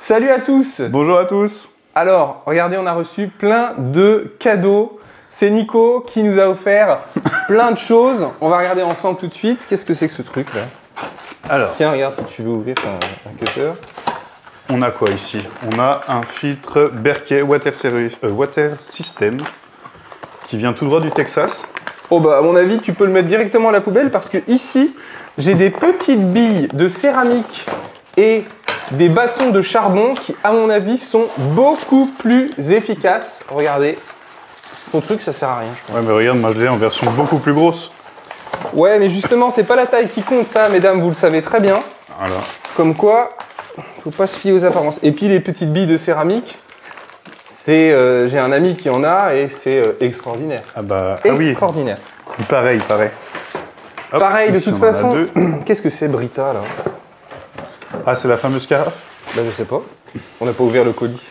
Salut à tous! Bonjour à tous! Alors, regardez, on a reçu plein de cadeaux. C'est Nico qui nous a offert plein de choses. On va regarder ensemble tout de suite. Qu'est-ce que c'est que ce truc là? Alors, tiens, regarde si tu veux ouvrir un cutter. On a quoi ici? On a un filtre Berkey Water System qui vient tout droit du Texas. Oh bah à mon avis, tu peux le mettre directement à la poubelle parce que ici, j'ai des petites billes de céramique et des bâtons de charbon qui, à mon avis, sont beaucoup plus efficaces. Regardez, ton truc, ça sert à rien, je pense. Ouais, mais regarde, moi je l'ai en version beaucoup plus grosse. Ouais, mais justement, c'est pas la taille qui compte, ça, mesdames, vous le savez très bien. Voilà. Comme quoi, faut pas se fier aux apparences. Et puis les petites billes de céramique, c'est, j'ai un ami qui en a et c'est extraordinaire. Ah bah, extraordinaire. Ah oui. Pareil. Hop, pareil, de ici, toute on en a façon. deux. Qu'est-ce que c'est Brita là? Ah, c'est la fameuse carafe. Bah je sais pas. On n'a pas ouvert le colis.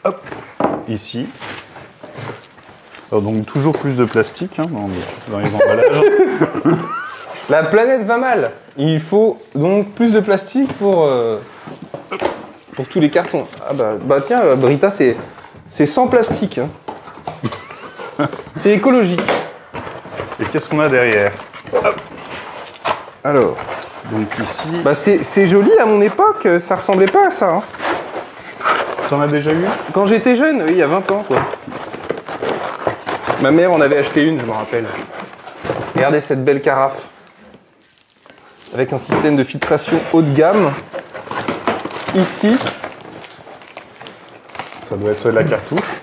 Hop, ici. Alors, donc toujours plus de plastique hein, dans les emballages. La planète va mal. Il faut donc plus de plastique pour tous les cartons. Ah bah tiens, Brita c'est sans plastique. Hein. C'est écologique. Et qu'est-ce qu'on a derrière? Hop. Alors, donc ici... bah c'est joli, à mon époque, ça ressemblait pas à ça. Hein. T'en as déjà eu? Quand j'étais jeune, oui, il y a 20 ans quoi. Ma mère en avait acheté une, je me rappelle. Regardez cette belle carafe. Avec un système de filtration haut de gamme. Ici. Ça doit être la cartouche.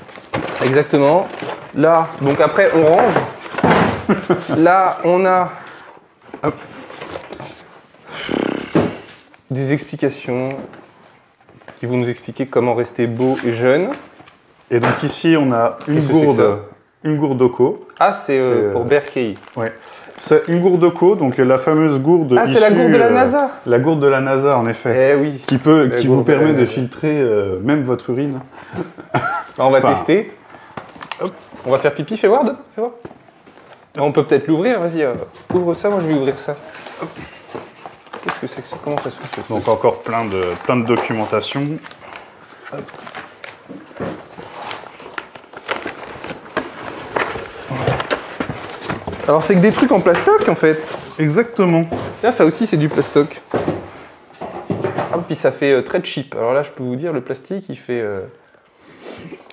Exactement. Là, donc après on range. Là, on a hop, des explications qui vont nous expliquer comment rester beau et jeune. Et donc ici, on a une gourde Oco. Ah, c'est pour Berkey. Ouais. C'est une gourde Oco, donc la fameuse gourde. Ah, c'est la gourde de la NASA. La gourde de la NASA, en effet. Eh oui. Qui vous permet de filtrer même votre urine. On va tester. Hop. On va faire pipi, fais voir. On peut peut-être l'ouvrir, vas-y, ouvre ça, moi je vais ouvrir ça. Qu'est-ce que c'est que ça? Comment ça s'ouvre? Donc encore plein de documentation. Hop. Alors c'est que des trucs en plastoc en fait. Exactement. Tiens, ça aussi c'est du plastoc. Ah, puis ça fait très cheap. Alors là je peux vous dire, le plastique il fait...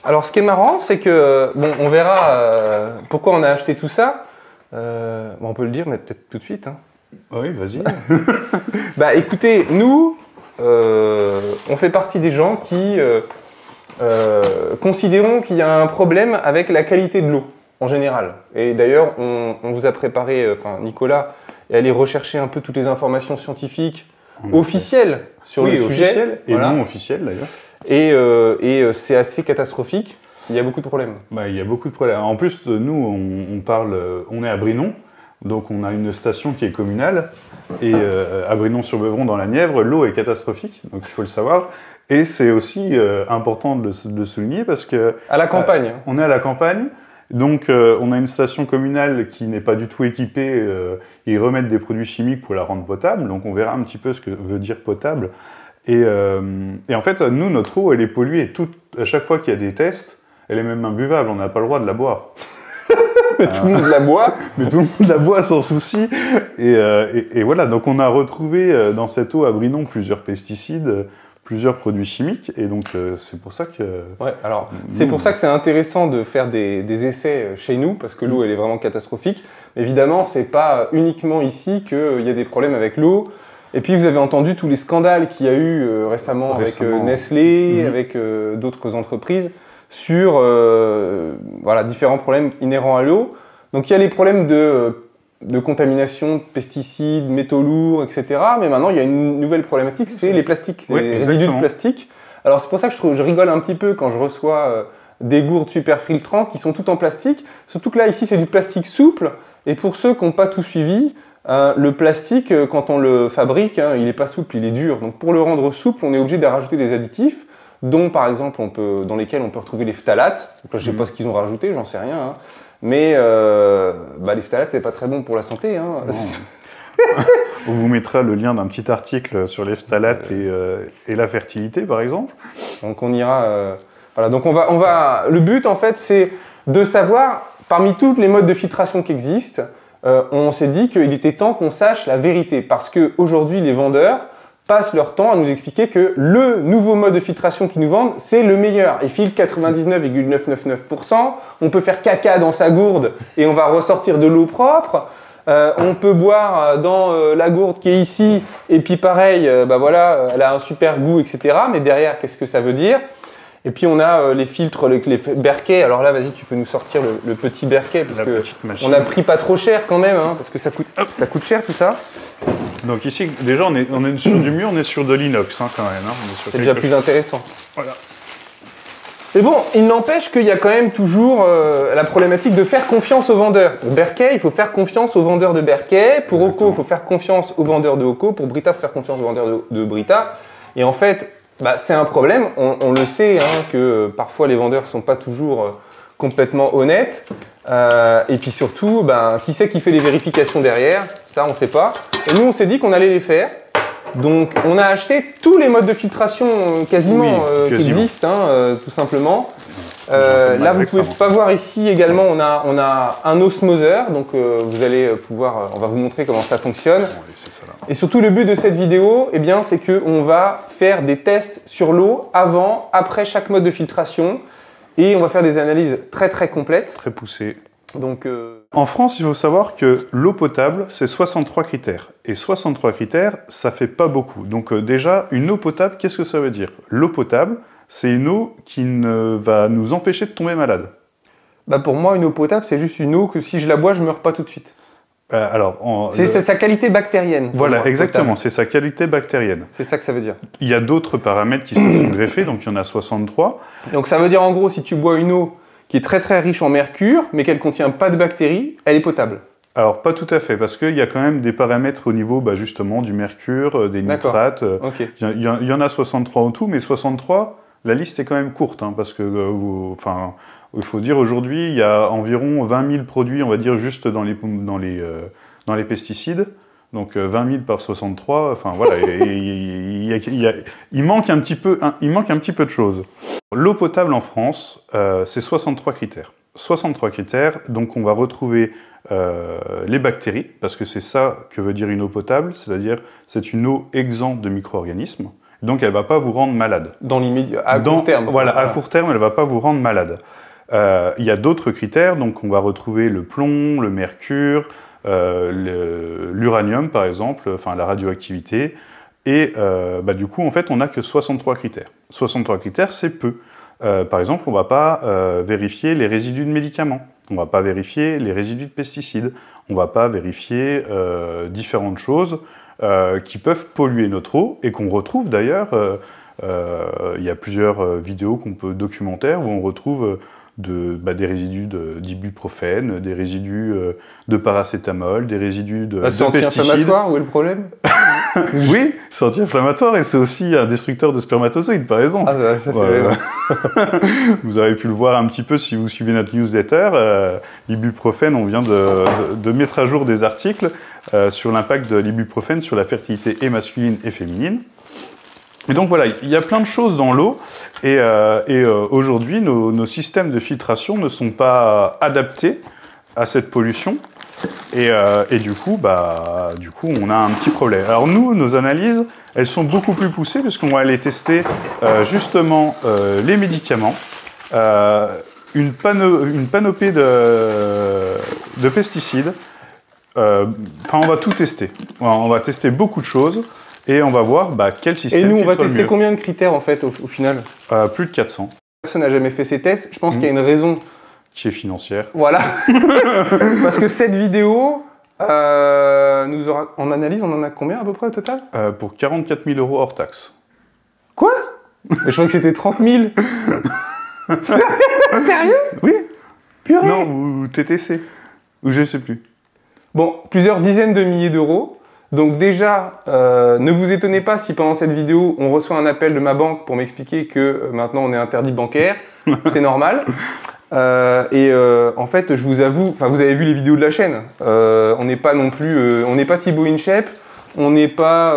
Alors ce qui est marrant c'est que, bon on verra pourquoi on a acheté tout ça. Bon, on peut le dire mais peut-être tout de suite. Hein. Oui, vas-y. Bah écoutez, nous, on fait partie des gens qui considérons qu'il y a un problème avec la qualité de l'eau. En général. Et d'ailleurs, on vous a préparé, enfin Nicolas est allé rechercher un peu toutes les informations scientifiques officielles sur le sujet. Officielles et voilà. non officielles d'ailleurs. Et c'est assez catastrophique. Il y a beaucoup de problèmes. Bah, il y a beaucoup de problèmes. En plus, nous, on est à Brinon, donc on a une station qui est communale. Et à Brinon-sur-Beuvron, dans la Nièvre, l'eau est catastrophique, donc il faut le savoir. Et c'est aussi important de le souligner parce que... À la campagne. On est à la campagne. Donc, on a une station communale qui n'est pas du tout équipée. Ils remettent des produits chimiques pour la rendre potable. Donc, on verra un petit peu ce que veut dire potable. Et en fait, nous, notre eau, elle est polluée. À chaque fois qu'il y a des tests, elle est même imbuvable. On n'a pas le droit de la boire. Tout le monde la boit. Mais tout le monde la boit sans souci. Et voilà. Donc, on a retrouvé dans cette eau à Brinon plusieurs pesticides, plusieurs produits chimiques, et donc c'est pour ça que... Ouais, alors c'est pour ça que c'est intéressant de faire des essais chez nous, parce que l'eau elle est vraiment catastrophique. Évidemment, c'est pas uniquement ici qu'il y a des problèmes avec l'eau. Et puis vous avez entendu tous les scandales qu'il y a eu récemment avec Nestlé, avec d'autres entreprises, sur voilà, différents problèmes inhérents à l'eau. Donc il y a les problèmes de contamination, de pesticides, métaux lourds, etc. Mais maintenant, il y a une nouvelle problématique, c'est les plastiques, les résidus de plastique. Alors c'est pour ça que je rigole un petit peu quand je reçois des gourdes super filtrantes qui sont toutes en plastique. Surtout que là, ici, c'est du plastique souple. Et pour ceux qui n'ont pas tout suivi, le plastique, quand on le fabrique, il n'est pas souple, il est dur. Donc pour le rendre souple, on est obligé de rajouter des additifs, dont par exemple, dans lesquels on peut retrouver les phtalates. Donc là, je ne sais pas ce qu'ils ont rajouté, j'en sais rien. Hein. Mais les phtalates, c'est pas très bon pour la santé. Hein. On vous mettra le lien d'un petit article sur les phtalates et la fertilité, par exemple. Donc on ira... voilà, donc le but, en fait, c'est de savoir, parmi tous les modes de filtration qui existent, on s'est dit qu'il était temps qu'on sache la vérité. Parce qu'aujourd'hui, les vendeurs passent leur temps à nous expliquer que le nouveau mode de filtration qu'ils nous vendent, c'est le meilleur. Ils filent 99,999%, on peut faire caca dans sa gourde et on va ressortir de l'eau propre. On peut boire dans la gourde qui est ici, et puis pareil, voilà, elle a un super goût, etc. Mais derrière, qu'est-ce que ça veut dire? Et puis on a les filtres, les Berkey. Alors là, vas-y, tu peux nous sortir le petit Berkey, parce qu'on a pris pas trop cher quand même, hein, parce que ça coûte cher tout ça. Donc ici, déjà, on est sur du mur, on est sur de l'inox hein, quand même. Hein. C'est déjà plus intéressant. Voilà. Mais bon, il n'empêche qu'il y a quand même toujours la problématique de faire confiance aux vendeurs. Pour Berkey, il faut faire confiance aux vendeurs de Berkey. Pour Occo, il faut faire confiance aux vendeurs de Occo. Pour Brita, il faut faire confiance aux vendeurs de Brita. Et en fait, c'est un problème. On le sait hein, que parfois les vendeurs ne sont pas toujours complètement honnêtes. Et puis surtout, qui c'est qui fait les vérifications derrière? Ça, on ne sait pas. Et nous, on s'est dit qu'on allait les faire. Donc, on a acheté tous les modes de filtration quasiment qui existent, hein, tout simplement. Là, vous pouvez pas voir ici également, on a un osmoseur. Donc, vous allez pouvoir, on va vous montrer comment ça fonctionne. Et surtout, le but de cette vidéo, c'est qu'on va faire des tests sur l'eau avant, après chaque mode de filtration. Et on va faire des analyses très très complètes. Très poussées. Donc, en France, il faut savoir que l'eau potable, c'est 63 critères. Et 63 critères, ça fait pas beaucoup. Donc déjà, une eau potable, qu'est-ce que ça veut dire? L'eau potable, c'est une eau qui ne va nous empêcher de tomber malade. Pour moi, une eau potable, c'est juste une eau que si je la bois, je ne meurs pas tout de suite. C'est sa qualité bactérienne. Voilà, exactement, c'est sa qualité bactérienne. C'est ça que ça veut dire. Il y a d'autres paramètres qui se sont greffés, donc il y en a 63. Donc ça veut dire en gros, si tu bois une eau qui est très très riche en mercure, mais qu'elle ne contient pas de bactéries, elle est potable. Alors pas tout à fait, parce qu'il y a quand même des paramètres au niveau justement du mercure, des nitrates. Okay. Il y en a 63 en tout, mais 63, la liste est quand même courte, hein, parce que il faut dire aujourd'hui, il y a environ 20 000 produits, on va dire, juste dans les pesticides. Donc 20 000 par 63, enfin voilà, il manque un petit peu de choses. L'eau potable en France, c'est 63 critères. 63 critères, donc on va retrouver les bactéries, parce que c'est ça que veut dire une eau potable, c'est-à-dire c'est une eau exempte de micro-organismes, donc elle ne va pas vous rendre malade. Dans l'immédiat, à court terme. Voilà, à court terme, elle ne va pas vous rendre malade. Il y a d'autres critères, donc on va retrouver le plomb, le mercure, l'uranium par exemple, enfin la radioactivité, et du coup en fait on n'a que 63 critères. 63 critères c'est peu. Par exemple on ne va pas vérifier les résidus de médicaments, on ne va pas vérifier les résidus de pesticides, on ne va pas vérifier différentes choses qui peuvent polluer notre eau et qu'on retrouve d'ailleurs, il y a plusieurs vidéos documentaires où on retrouve des résidus d'ibuprofène, des résidus de paracétamol, des résidus de pesticides. C'est anti-inflammatoire, où est le problème? Oui, c'est anti-inflammatoire et c'est aussi un destructeur de spermatozoïdes, par exemple. Ah, ça c'est vrai. Vous avez pu le voir un petit peu si vous suivez notre newsletter. L'ibuprofène, on vient de mettre à jour des articles sur l'impact de l'ibuprofène sur la fertilité et masculine et féminine. Et donc voilà, il y a plein de choses dans l'eau et aujourd'hui, nos systèmes de filtration ne sont pas adaptés à cette pollution et du coup, on a un petit problème. Alors nous, nos analyses, elles sont beaucoup plus poussées puisqu'on va aller tester justement les médicaments, une panoplie de pesticides. On va tout tester. On va tester beaucoup de choses. Et on va voir quel système filtre le mieux. Et nous, on va tester combien de critères, en fait, au final? Plus de 400. Personne n'a jamais fait ces tests. Je pense qu'il y a une raison. Qui est financière. Voilà. Parce que cette vidéo, en analyse, on en a combien à peu près au total? Pour 44 000 € hors taxe. Quoi? Mais je croyais que c'était 30 000. Sérieux? Oui. Purée. Non, ou TTC. Ou je sais plus. Bon, plusieurs dizaines de milliers d'euros. Donc déjà, ne vous étonnez pas si pendant cette vidéo, on reçoit un appel de ma banque pour m'expliquer que maintenant on est interdit bancaire. C'est normal. En fait, je vous avoue, vous avez vu les vidéos de la chaîne. On n'est pas non plus, on n'est pas Thibaut InShape. on n'est pas,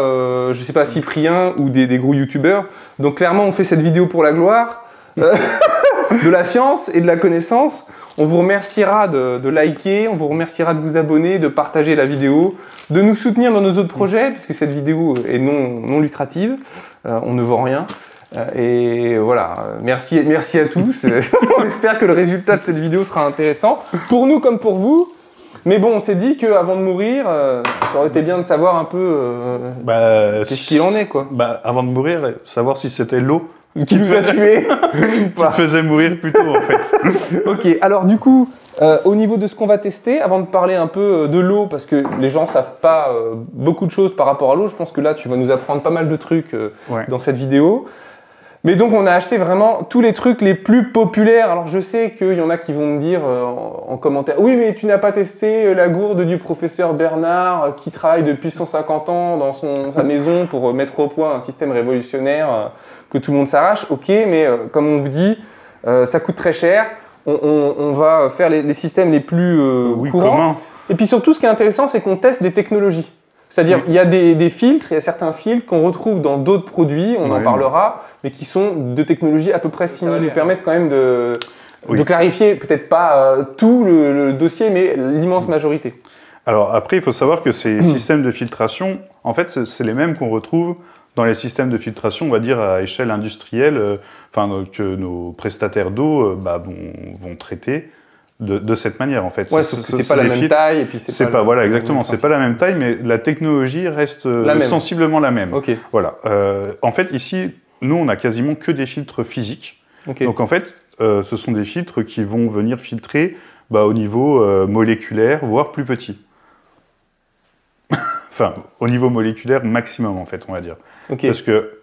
je sais pas, Cyprien ou des gros youtubeurs. Donc clairement, on fait cette vidéo pour la gloire de la science et de la connaissance. On vous remerciera de liker, on vous remerciera de vous abonner, de partager la vidéo, de nous soutenir dans nos autres projets, puisque cette vidéo est non lucrative, on ne vend rien. Et voilà, merci à tous. On espère que le résultat de cette vidéo sera intéressant, pour nous comme pour vous. Mais bon, on s'est dit qu'avant de mourir, ça aurait été bien de savoir un peu qu'est-ce qu'il en est, quoi. Avant de mourir, savoir si c'était l'eau qui nous a tués qui faisait mourir plus tôt, en fait. Ok, alors du coup, au niveau de ce qu'on va tester, avant de parler un peu de l'eau, parce que les gens savent pas beaucoup de choses par rapport à l'eau, je pense que là, tu vas nous apprendre pas mal de trucs dans cette vidéo. Mais donc, on a acheté vraiment tous les trucs les plus populaires. Alors, je sais qu'il y en a qui vont me dire en commentaire « Oui, mais tu n'as pas testé la gourde du professeur Bernard qui travaille depuis 150 ans dans sa maison pour mettre au point un système révolutionnaire que tout le monde s'arrache. » Ok, mais comme on vous dit, ça coûte très cher. On va faire les systèmes les plus courants. Et puis surtout, ce qui est intéressant, c'est qu'on teste des technologies. C'est-à-dire, il y a des filtres, il y a certains filtres qu'on retrouve dans d'autres produits, on en parlera, mais qui sont de technologies à peu près similaires, nous permettent quand même de clarifier, peut-être pas tout le dossier, mais l'immense majorité. Alors après, il faut savoir que ces systèmes de filtration, en fait, c'est les mêmes qu'on retrouve dans les systèmes de filtration, on va dire, à échelle industrielle, que nos prestataires d'eau vont traiter. De cette manière, en fait. Ouais, c'est pas la même taille, et puis c'est pas voilà, exactement, c'est pas la même taille, mais la technologie reste sensiblement la même. Okay. Voilà. En fait, ici, nous, on a quasiment que des filtres physiques. Okay. Donc, en fait, ce sont des filtres qui vont venir filtrer au niveau moléculaire, voire plus petit. Enfin, au niveau moléculaire maximum, en fait, on va dire. Okay. Parce que,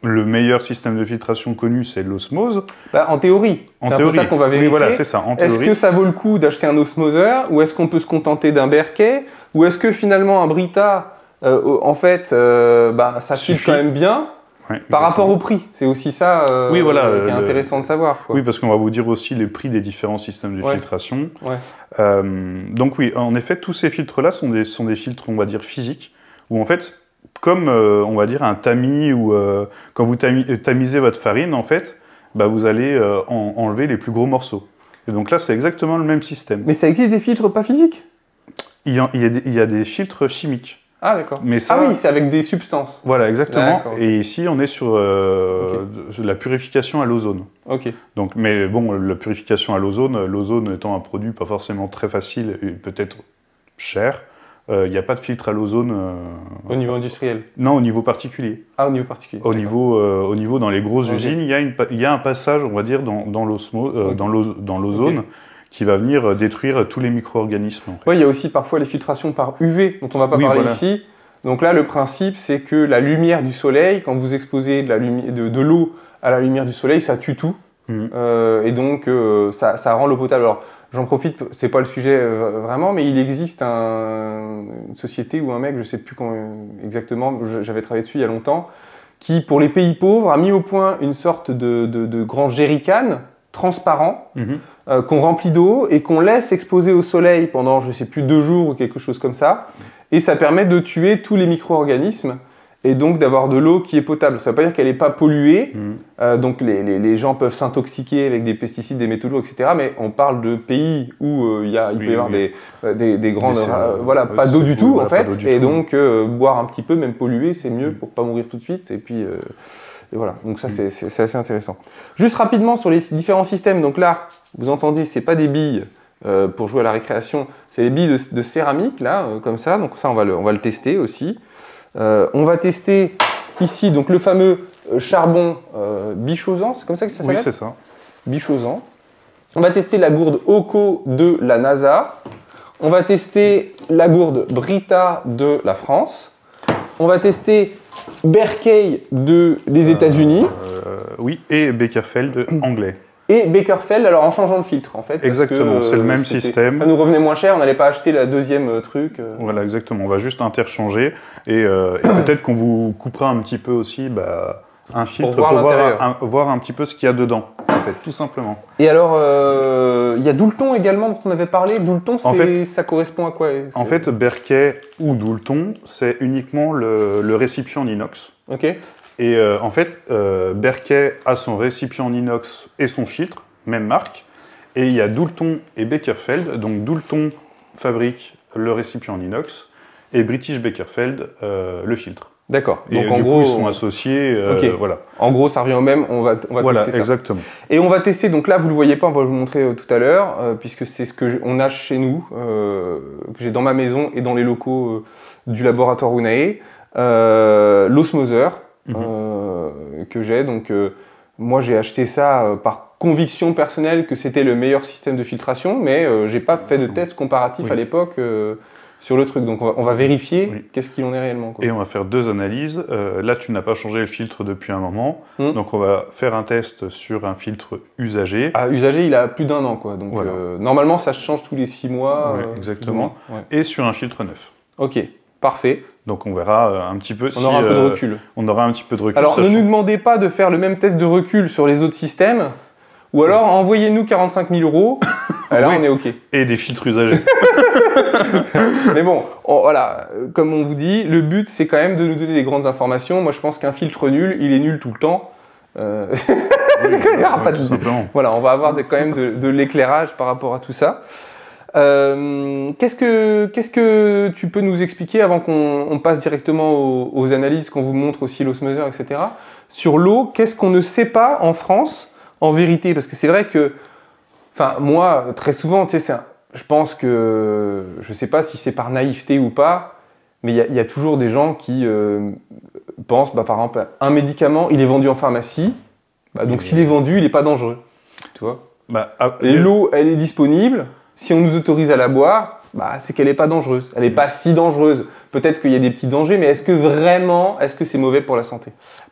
le meilleur système de filtration connu, c'est l'osmose. En théorie. C'est un peu ça qu'on va vérifier. Oui, voilà, c'est ça, en théorie. Est-ce que ça vaut le coup d'acheter un osmoseur, ou est-ce qu'on peut se contenter d'un Berkey, ou est-ce que finalement un Brita, en fait, ça filtre quand même bien par rapport au prix? C'est aussi ça qui est intéressant de savoir, quoi. Oui, parce qu'on va vous dire aussi les prix des différents systèmes de filtration. Ouais. Donc oui, en effet, tous ces filtres-là sont des filtres, on va dire, physiques, où en fait, comme, on va dire, un tamis, ou quand vous tamisez votre farine, en fait, vous allez enlever les plus gros morceaux. Et donc là, c'est exactement le même système. Mais ça existe des filtres pas physiques? Il y a des filtres chimiques. Ah, d'accord. Mais ça, ah oui, c'est avec des substances. Voilà, exactement. Et ici, on est sur la purification à l'ozone. Ok. Donc, mais bon, la purification à l'ozone étant un produit pas forcément très facile et peut-être cher, il n'y a pas de filtre à l'ozone. Au niveau industriel? Non, au niveau particulier. Ah, au niveau particulier. Au niveau dans les grosses usines, il y a un passage, on va dire, dans l'ozone qui va venir détruire tous les micro-organismes. En fait. Oui, il y a aussi parfois les filtrations par UV, dont on ne va pas parler ici. Donc là, le principe, c'est que la lumière du soleil, quand vous exposez de l'eau à la lumière du soleil, ça tue tout. Et donc, ça rend l'eau potable. Alors, j'en profite, c'est pas le sujet vraiment, mais il existe une société ou un mec, je sais plus exactement, j'avais travaillé dessus il y a longtemps, qui, pour les pays pauvres, a mis au point une sorte de grand jerrycan transparent qu'on remplit d'eau et qu'on laisse exposer au soleil pendant, je sais plus, 2 jours ou quelque chose comme ça. Et ça permet de tuer tous les micro-organismes et donc d'avoir de l'eau qui est potable. Ça ne veut pas dire qu'elle n'est pas polluée, donc les gens peuvent s'intoxiquer avec des pesticides, des métaux lourds, etc. Mais on parle de pays où il peut y avoir des grandes... pas d'eau du tout, en fait. Et donc, boire un petit peu, même pollué, c'est mieux pour ne pas mourir tout de suite. Et puis... Et voilà, donc ça c'est assez intéressant. Juste rapidement sur les différents systèmes, donc là, vous entendez, c'est pas des billes pour jouer à la récréation, c'est des billes de céramique, là, comme ça, donc ça on va le tester aussi. On va tester ici, donc le fameux charbon bichosant, c'est comme ça que ça s'appelle? Oui, c'est ça. Bichosant. On va tester la gourde Oco de la NASA. On va tester la gourde Brita de la France. On va tester Berkey des États-Unis. Oui, et Beckerfeld anglais. Et Beckerfeld, alors en changeant de filtre, en fait. Exactement, c'est le même système. Ça nous revenait moins cher, on n'allait pas acheter la deuxième truc. Voilà, exactement. On va juste interchanger. Et peut-être qu'on vous coupera un petit peu aussi un filtre voir l'intérieur. voir un petit peu ce qu'il y a dedans, en fait, tout simplement. Et alors, il y a Doulton également dont on avait parlé. Doulton, ça correspond à quoi? En fait, Berquet ou Doulton, c'est uniquement le récipient en inox. Ok. Et en fait, Berquet a son récipient en inox et son filtre, même marque. Et il y a Doulton et Beckerfeld. Donc Doulton fabrique le récipient en inox et British Beckerfeld le filtre. D'accord. Donc en gros, ils sont associés. Voilà. En gros, ça revient au même. On va voilà, tester ça. Exactement. Et on va tester. Donc là, vous le voyez pas. On va vous le montrer tout à l'heure, puisque c'est ce que on a chez nous, que j'ai dans ma maison et dans les locaux du laboratoire Unai. L'osmoseur que j'ai. Donc moi, j'ai acheté ça par conviction personnelle que c'était le meilleur système de filtration, mais j'ai pas fait de test comparatif à l'époque. Sur le truc, donc on va vérifier qu'est-ce qu'il en est réellement. Quoi. Et on va faire 2 analyses. Là, tu n'as pas changé le filtre depuis un moment, donc on va faire un test sur un filtre usagé. Ah, usagé, il a plus d'1 an, quoi. Donc normalement, ça change tous les 6 mois. Exactement. Et sur un filtre neuf. Ok, parfait. Donc on verra un petit peu on aura un peu de recul. On aura un petit peu de recul. Alors ne nous demandez pas de faire le même test de recul sur les autres systèmes, ou alors envoyez-nous 45 000 €. Là, on est OK. Et des filtres usagés. Mais bon, voilà, comme on vous dit, le but, c'est quand même de nous donner des grandes informations. Moi, je pense qu'un filtre nul, il est nul tout le temps. Voilà, on va avoir quand même de l'éclairage par rapport à tout ça. Qu'est-ce que tu peux nous expliquer avant qu'on passe directement aux analyses, qu'on vous montre aussi l'osmoseur, etc. Sur l'eau, qu'est-ce qu'on ne sait pas en France, en vérité? Parce que c'est vrai que, enfin, moi, très souvent, tu sais, je pense que, je ne sais pas si c'est par naïveté ou pas, mais il y a toujours des gens qui pensent, par exemple, un médicament, il est vendu en pharmacie, donc s'il est vendu, il n'est pas dangereux. Tu vois? Et l'eau, elle est disponible. Si on nous autorise à la boire, c'est qu'elle n'est pas dangereuse. Elle n'est pas si dangereuse. Peut-être qu'il y a des petits dangers, mais est-ce que c'est mauvais pour la santé?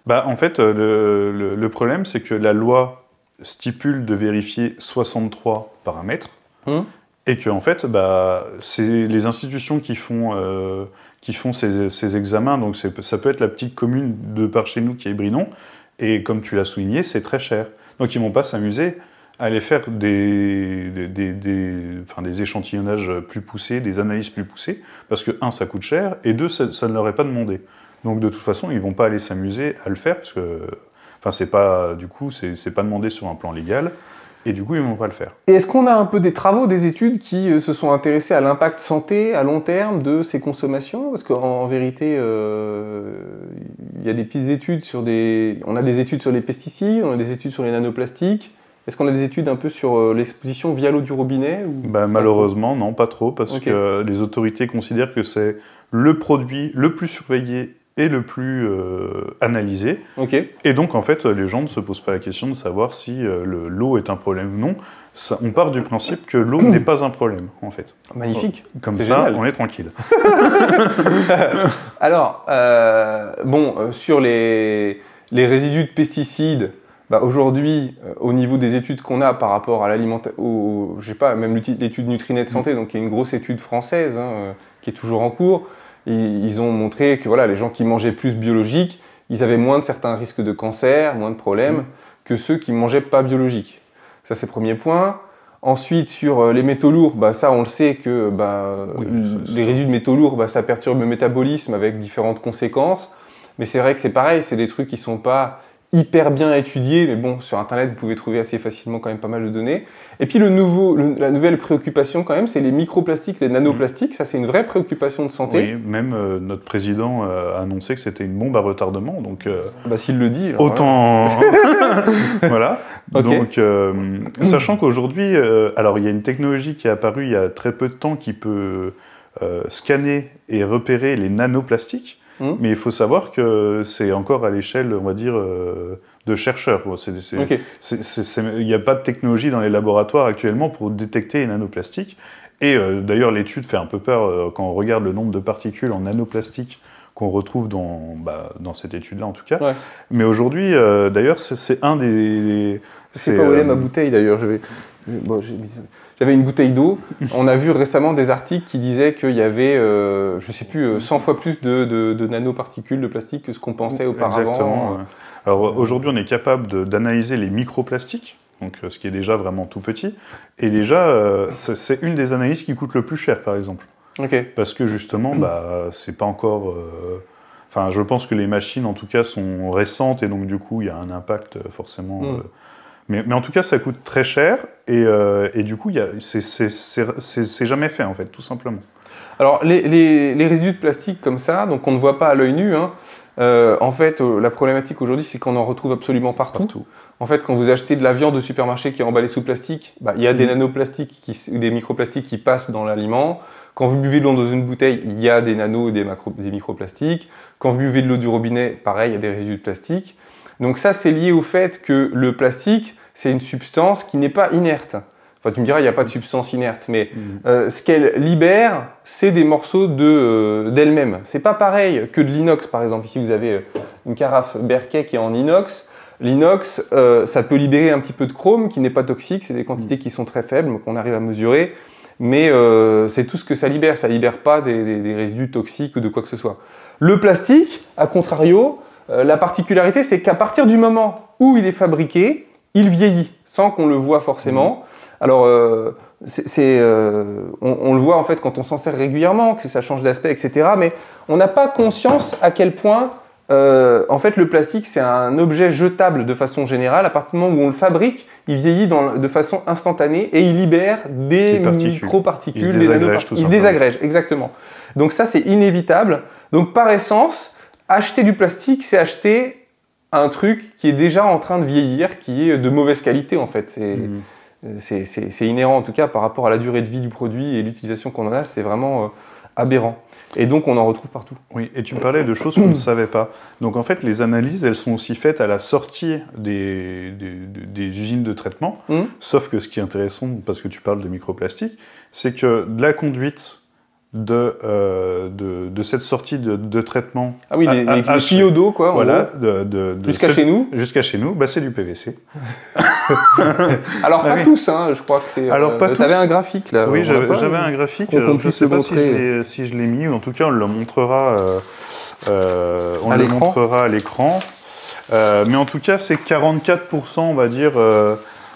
En fait, le problème, c'est que la loi stipule de vérifier 63 paramètres. Et que en fait, c'est les institutions qui font ces examens. Donc ça peut être la petite commune de par chez nous qui est Brinon. Et comme tu l'as souligné, c'est très cher. Donc ils ne vont pas s'amuser à aller faire des échantillonnages plus poussés, des analyses plus poussées, parce que 1, ça coûte cher, et 2, ça ne leur est pas demandé. Donc de toute façon, ils ne vont pas aller s'amuser à le faire, parce que c'est pas demandé sur un plan légal. Et du coup, ils ne vont pas le faire. Et est-ce qu'on a un peu des travaux, des études qui se sont intéressés à l'impact santé à long terme de ces consommations? Parce qu'en vérité, il y a des petites études on a des études sur les pesticides, on a des études sur les nanoplastiques. Est-ce qu'on a des études un peu sur l'exposition via l'eau du robinet Malheureusement, non, pas trop, parce que les autorités considèrent que c'est le produit le plus surveillé et le plus analysé. Et donc, en fait, les gens ne se posent pas la question de savoir si l'eau est un problème ou non. On part du principe que l'eau n'est pas un problème, en fait. Magnifique. Comme ça, génial. On est tranquille. Alors, sur les résidus de pesticides, aujourd'hui, au niveau des études qu'on a par rapport à l'alimentation, je sais pas, même l'étude Nutrinet Santé, donc qui est une grosse étude française, qui est toujours en cours, ils ont montré que les gens qui mangeaient plus biologique, ils avaient moins de certains risques de cancer, moins de problèmes que ceux qui mangeaient pas biologique. Ça, c'est le premier point. Ensuite, sur les métaux lourds, ça, on le sait que les résidus de métaux lourds, ça perturbe le métabolisme avec différentes conséquences. Mais c'est vrai que c'est pareil, c'est des trucs qui sont pas hyper bien étudiés, mais bon, sur Internet, vous pouvez trouver assez facilement quand même pas mal de données. Et puis la nouvelle préoccupation quand même, c'est les microplastiques, les nanoplastiques. Ça, c'est une vraie préoccupation de santé. Oui, même notre président a annoncé que c'était une bombe à retardement, donc... s'il le dit... autant... Voilà. Donc, sachant qu'aujourd'hui, alors il y a une technologie qui est apparue il y a très peu de temps qui peut scanner et repérer les nanoplastiques. Mais il faut savoir que c'est encore à l'échelle, on va dire, de chercheurs. Il n'y a pas de technologie dans les laboratoires actuellement pour détecter les nanoplastiques. Et d'ailleurs, l'étude fait un peu peur quand on regarde le nombre de particules en nanoplastiques qu'on retrouve dans cette étude-là, en tout cas. Ouais. Mais aujourd'hui, d'ailleurs, c'est un des... C'est pas où est ma bouteille, d'ailleurs. J'avais une bouteille d'eau. On a vu récemment des articles qui disaient qu'il y avait, je ne sais plus, 100 fois plus de nanoparticules de plastique que ce qu'on pensait auparavant. Alors aujourd'hui, on est capable d'analyser les microplastiques, donc ce qui est déjà vraiment tout petit, et déjà, c'est une des analyses qui coûte le plus cher, par exemple. Parce que justement, c'est pas encore... Enfin, je pense que les machines, en tout cas, sont récentes, et donc du coup, il y a un impact forcément... Mais en tout cas, ça coûte très cher, et du coup, c'est jamais fait, en fait, tout simplement. Alors, les résidus de plastique comme ça, donc on ne voit pas à l'œil nu, hein, en fait, la problématique aujourd'hui, c'est qu'on en retrouve absolument partout. En fait, quand vous achetez de la viande de supermarché qui est emballée sous plastique, il y a des nanoplastiques ou des microplastiques qui passent dans l'aliment. Quand vous buvez de l'eau dans une bouteille, il y a des nanos et des microplastiques. Quand vous buvez de l'eau du robinet, pareil, il y a des résidus de plastique. Donc ça, c'est lié au fait que le plastique, c'est une substance qui n'est pas inerte. Enfin, tu me diras, il n'y a pas de substance inerte, mais ce qu'elle libère, c'est des morceaux d'elle-même. C'est pas pareil que de l'inox, par exemple. Ici, vous avez une carafe Berkey qui est en inox. L'inox, ça peut libérer un petit peu de chrome qui n'est pas toxique. C'est des quantités qui sont très faibles, qu'on arrive à mesurer. Mais c'est tout ce que ça libère. Ça libère pas des résidus toxiques ou de quoi que ce soit. Le plastique, à contrario, la particularité, c'est qu'à partir du moment où il est fabriqué, il vieillit, sans qu'on le voit forcément. Alors, on le voit en fait quand on s'en sert régulièrement, que ça change d'aspect, etc. Mais on n'a pas conscience à quel point, en fait, le plastique, c'est un objet jetable de façon générale. À partir du moment où on le fabrique, il vieillit de façon instantanée et il libère des microparticules, des nanoparticules. Il se désagrège, exactement. Donc ça, c'est inévitable. Donc par essence, acheter du plastique, c'est acheter un truc qui est déjà en train de vieillir, qui est de mauvaise qualité en fait. C'est inhérent en tout cas par rapport à la durée de vie du produit et l'utilisation qu'on en a, c'est vraiment aberrant. Et donc on en retrouve partout. Oui, et tu parlais de choses qu'on ne savait pas. Donc en fait, les analyses, elles sont aussi faites à la sortie des usines de traitement. Sauf que ce qui est intéressant, parce que tu parles de microplastique, c'est que de la conduite de cette sortie de traitement... Ah oui, les tuyaux d'eau, quoi. Voilà. Jusqu'à chez nous. Jusqu'à chez nous, c'est du PVC. Alors, pas tous, hein, je crois que c'est... Alors, pas tous. Tu avais un graphique, là. Oui, j'avais un graphique. Je ne sais pas si je l'ai mis, ou en tout cas, on le montrera, à l'écran. Mais en tout cas, c'est 44%, on va dire...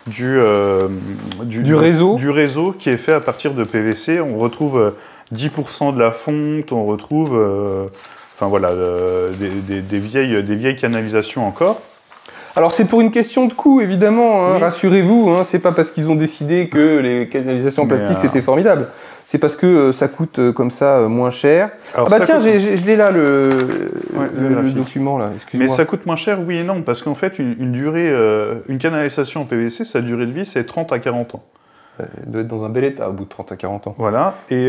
du réseau qui est fait à partir de PVC. On retrouve 10% de la fonte, on retrouve des vieilles canalisations encore. Alors c'est pour une question de coût évidemment, hein, rassurez-vous, hein, c'est pas parce qu'ils ont décidé que les canalisations plastiques c'était formidable, c'est parce que ça coûte comme ça moins cher. Alors, tiens, je l'ai là le document là, excuse-moi. Mais ça coûte moins cher, oui et non, parce qu'en fait une canalisation en PVC, sa durée de vie c'est 30 à 40 ans. Elle doit être dans un bel état au bout de 30 à 40 ans. Voilà, et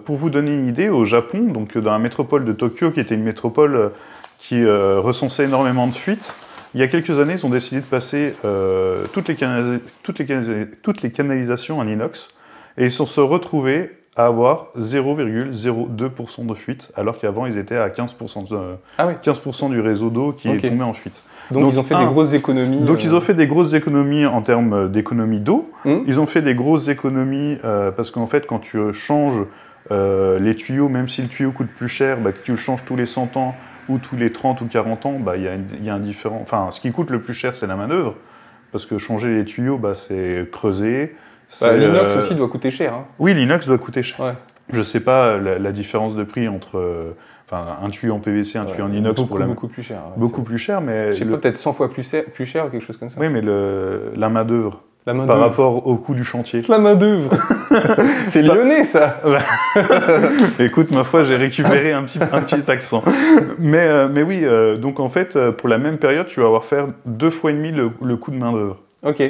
pour vous donner une idée, au Japon, donc dans la métropole de Tokyo, qui était une métropole qui recensait énormément de fuites, il y a quelques années, ils ont décidé de passer toutes les canalisations en inox, et ils se sont retrouvés à avoir 0,02% de fuite, alors qu'avant ils étaient à 15%, 15% du réseau d'eau qui est tombé en fuite. Donc ils ont fait des grosses économies. Donc ils ont fait des grosses économies en termes d'économie d'eau. Ils ont fait des grosses économies parce qu'en fait quand tu changes les tuyaux, même si le tuyau coûte plus cher, que tu le changes tous les 100 ans ou tous les 30 ou 40 ans, y a un différent. Enfin, ce qui coûte le plus cher, c'est la main-d'œuvre, parce que changer les tuyaux, c'est creuser. L'inox aussi doit coûter cher. Hein. Oui, l'inox doit coûter cher. Ouais. Je ne sais pas la différence de prix entre un tuyau en PVC, un tuyau en inox. Beaucoup plus cher. Ouais, beaucoup plus cher, mais... Je sais pas, peut-être 100 fois plus cher ou quelque chose comme ça. Oui, mais la main-d'œuvre. Par rapport au coût du chantier. La main-d'œuvre. C'est lyonnais, ça. Écoute, ma foi, j'ai récupéré un petit accent. Mais oui, donc en fait, pour la même période, tu vas avoir faire 2,5 fois le coût de main-d'œuvre. Ok.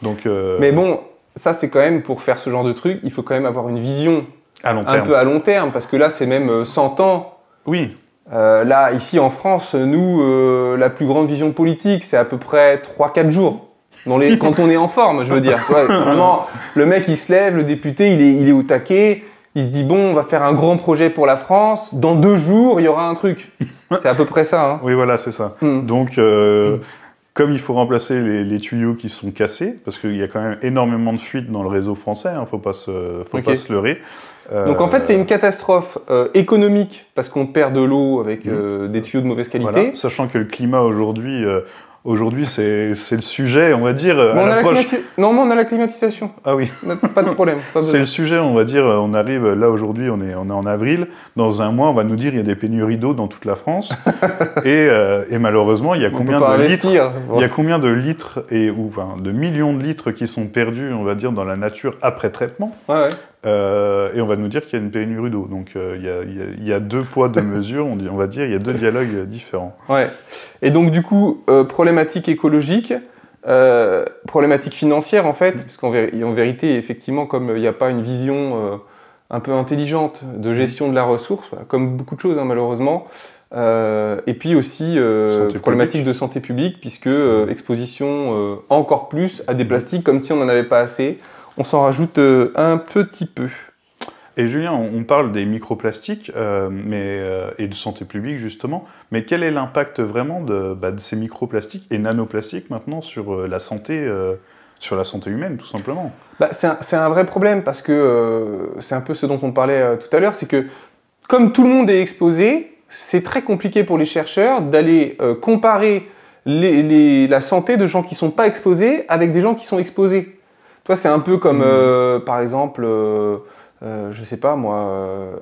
Donc, mais bon, ça, c'est quand même, pour faire ce genre de truc, il faut quand même avoir une vision un peu à long terme, parce que là, c'est même 100 ans. Oui. Là, ici en France, nous, la plus grande vision politique, c'est à peu près 3-4 jours. Quand on est en forme, je veux dire. Tu vois, vraiment, le mec, il se lève, le député, il est au taquet, il se dit, bon, on va faire un grand projet pour la France, dans 2 jours, il y aura un truc. C'est à peu près ça. Hein. Oui, voilà, c'est ça. Donc, comme il faut remplacer les tuyaux qui sont cassés, parce qu'il y a quand même énormément de fuites dans le réseau français, faut pas se leurrer, Donc en fait, c'est une catastrophe économique parce qu'on perd de l'eau avec des tuyaux de mauvaise qualité. Voilà. Sachant que le climat aujourd'hui, c'est le sujet, on va dire. Non, mais on a la climatisation. Ah oui. Pas de problème. C'est le sujet, on va dire. On arrive là aujourd'hui, on est en avril. Dans un mois, on va nous dire il y a des pénuries d'eau dans toute la France. et malheureusement, il y a combien de litres Il y a combien de litres de millions de litres qui sont perdus, on va dire, dans la nature après traitement. Ouais. Et on va nous dire qu'il y a une pénurie d'eau. Donc il y a deux poids, deux mesures, on va dire, il y a deux dialogues différents. Ouais. Et donc du coup, problématique écologique, problématique financière en fait, parce qu'en vérité, effectivement, comme il n'y a pas une vision un peu intelligente de gestion de la ressource, comme beaucoup de choses hein, malheureusement, et puis aussi problématique de santé publique, puisque exposition encore plus à des plastiques, comme si on n'en avait pas assez. On s'en rajoute un petit peu. Et Julien, on parle des microplastiques et de santé publique justement, mais quel est l'impact vraiment de ces microplastiques et nanoplastiques maintenant sur la santé humaine tout simplement? C'est un vrai problème parce que c'est un peu ce dont on parlait tout à l'heure, c'est que comme tout le monde est exposé, c'est très compliqué pour les chercheurs d'aller comparer la santé de gens qui ne sont pas exposés avec des gens qui sont exposés. Toi, c'est un peu comme, par exemple, je sais pas moi,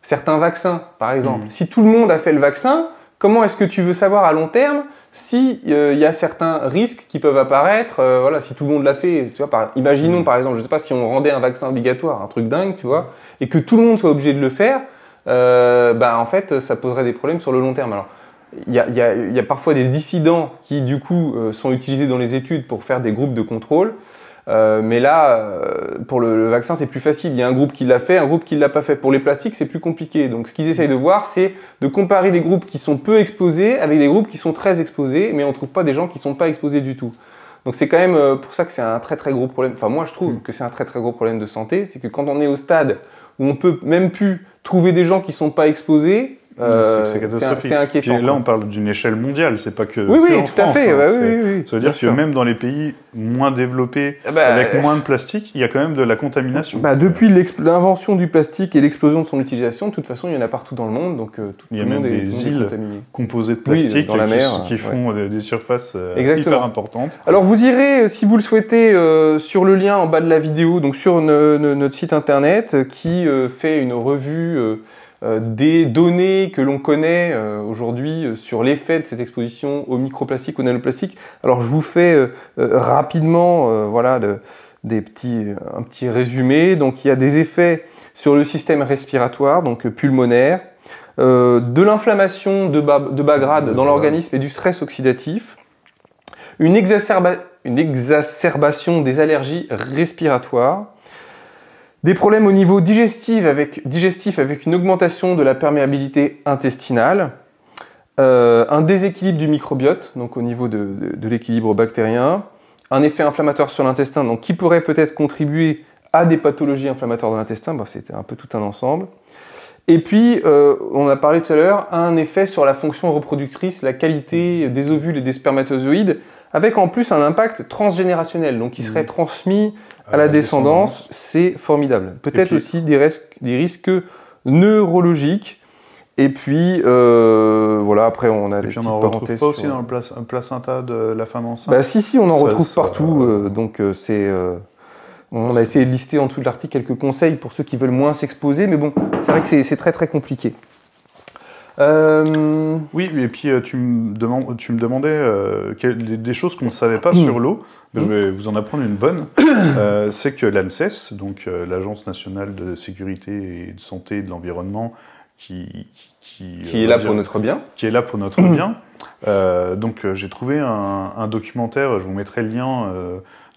certains vaccins, par exemple. Si tout le monde a fait le vaccin, comment est-ce que tu veux savoir à long terme s'il y a certains risques qui peuvent apparaître, voilà, si tout le monde l'a fait, tu vois, imaginons par exemple, je sais pas, si on rendait un vaccin obligatoire, un truc dingue, tu vois, et que tout le monde soit obligé de le faire, en fait, ça poserait des problèmes sur le long terme. Alors, il y a parfois des dissidents qui, du coup, sont utilisés dans les études pour faire des groupes de contrôle. Mais là, pour le vaccin, c'est plus facile. Il y a un groupe qui l'a fait, un groupe qui ne l'a pas fait. Pour les plastiques, c'est plus compliqué. Donc, ce qu'ils essayent de voir, c'est de comparer des groupes qui sont peu exposés avec des groupes qui sont très exposés, mais on ne trouve pas des gens qui ne sont pas exposés du tout. Donc, c'est quand même pour ça que c'est un très très gros problème. Enfin, moi, je trouve que c'est un très très gros problème de santé. C'est que quand on est au stade où on peut même plus trouver des gens qui ne sont pas exposés, c'est inquiétant. Puis là, on parle d'une échelle mondiale, c'est pas que, oui, en tout à France. fait. Oui. Ça veut dire que même dans les pays moins développés, avec moins de plastique, il y a quand même de la contamination. Depuis l'invention du plastique et l'explosion de son utilisation, de toute façon, il y en a partout dans le monde, donc tout il y a le même monde des îles composées de plastique dans la mer, qui font des surfaces hyper importantes. Alors vous irez, si vous le souhaitez, sur le lien en bas de la vidéo, donc sur notre site internet, qui fait une revue des données que l'on connaît aujourd'hui sur l'effet de cette exposition aux microplastiques, aux nanoplastiques. Alors je vous fais rapidement un petit résumé. Donc il y a des effets sur le système respiratoire, donc pulmonaire, de l'inflammation de bas grade dans l'organisme et du stress oxydatif, une exacerbation des allergies respiratoires, des problèmes au niveau digestif avec une augmentation de la perméabilité intestinale, un déséquilibre du microbiote, donc au niveau de l'équilibre bactérien, un effet inflammatoire sur l'intestin, donc qui pourrait peut-être contribuer à des pathologies inflammatoires de l'intestin, c'était un peu tout un ensemble. Et puis, on a parlé tout à l'heure, un effet sur la fonction reproductrice, la qualité des ovules et des spermatozoïdes, avec en plus un impact transgénérationnel, donc qui serait transmis à la descendance, c'est formidable. Peut-être aussi des risques neurologiques. Et puis, voilà, après on a des petites parenthèses. On n'en retrouve pas aussi dans le placenta de la femme enceinte? Si, on en retrouve partout. Donc, on a essayé de lister en dessous de l'article quelques conseils pour ceux qui veulent moins s'exposer. Mais bon, c'est vrai que c'est très très compliqué. Oui, et puis tu me demandais des choses qu'on ne savait pas sur l'eau. Je vais vous en apprendre une bonne. C'est que l'ANSES, donc l'Agence nationale de sécurité et de santé et de l'environnement, qui est là pour notre bien. Qui est là pour notre bien. Donc j'ai trouvé un documentaire, je vous mettrai le lien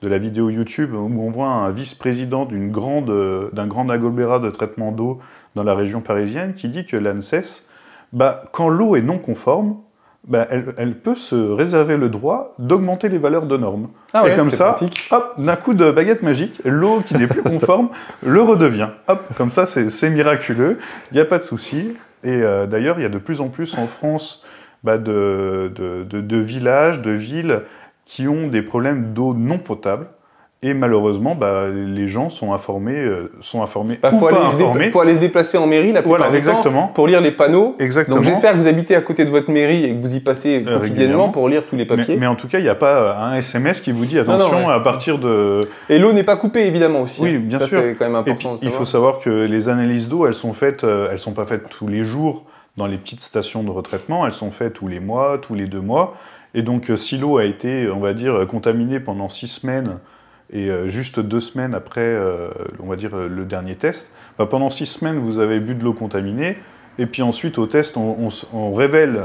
de la vidéo YouTube, où on voit un vice-président d'un grand agglomérat de traitement d'eau dans la région parisienne qui dit que l'ANSES, quand l'eau est non conforme, elle peut se réserver le droit d'augmenter les valeurs de normes. Et comme ça, hop, d'un coup de baguette magique, l'eau qui n'est plus conforme le redevient. Hop, comme ça, c'est miraculeux, il n'y a pas de souci. Et d'ailleurs, il y a de plus en plus en France de villages, de villes qui ont des problèmes d'eau non potable. Et malheureusement, bah, les gens sont informés Bah, ou pas informés. faut aller se déplacer en mairie la plupart Voilà, du exactement. temps pour lire les panneaux. Exactement. Donc j'espère que vous habitez à côté de votre mairie et que vous y passez quotidiennement Régulièrement. pour lire tous les papiers. Mais en tout cas, il n'y a pas un SMS qui vous dit attention Non, ouais. à partir de... Et l'eau n'est pas coupée évidemment aussi. Oui, hein. bien Ça, sûr. c'est quand même Et important. puis, il faut savoir que les analyses d'eau, elles sont pas faites tous les jours dans les petites stations de retraitement, elles sont faites tous les mois, tous les 2 mois. Et donc, si l'eau a été, on va dire, contaminée pendant 6 semaines, et juste 2 semaines après, on va dire, le dernier test, bah, pendant 6 semaines, vous avez bu de l'eau contaminée, et puis ensuite, au test, on révèle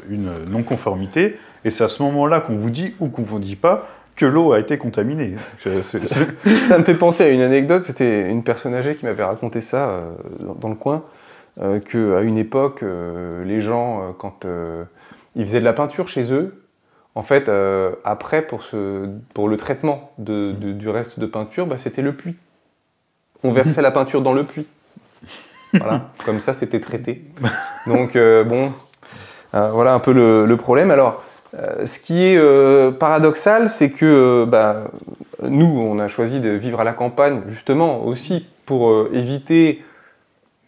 une non-conformité, et c'est à ce moment-là qu'on vous dit, ou qu'on vous dit pas, que l'eau a été contaminée. Ça me fait penser à une anecdote, c'était une personne âgée qui m'avait raconté ça dans le coin, qu'à une époque, les gens, quand ils faisaient de la peinture chez eux, en fait, après, pour le traitement du reste de peinture, bah, c'était le puits. On versait la peinture dans le puits. Voilà, comme ça, c'était traité. Donc, bon, voilà un peu le problème. Alors, ce qui est paradoxal, c'est que bah, nous, on a choisi de vivre à la campagne, justement, aussi pour éviter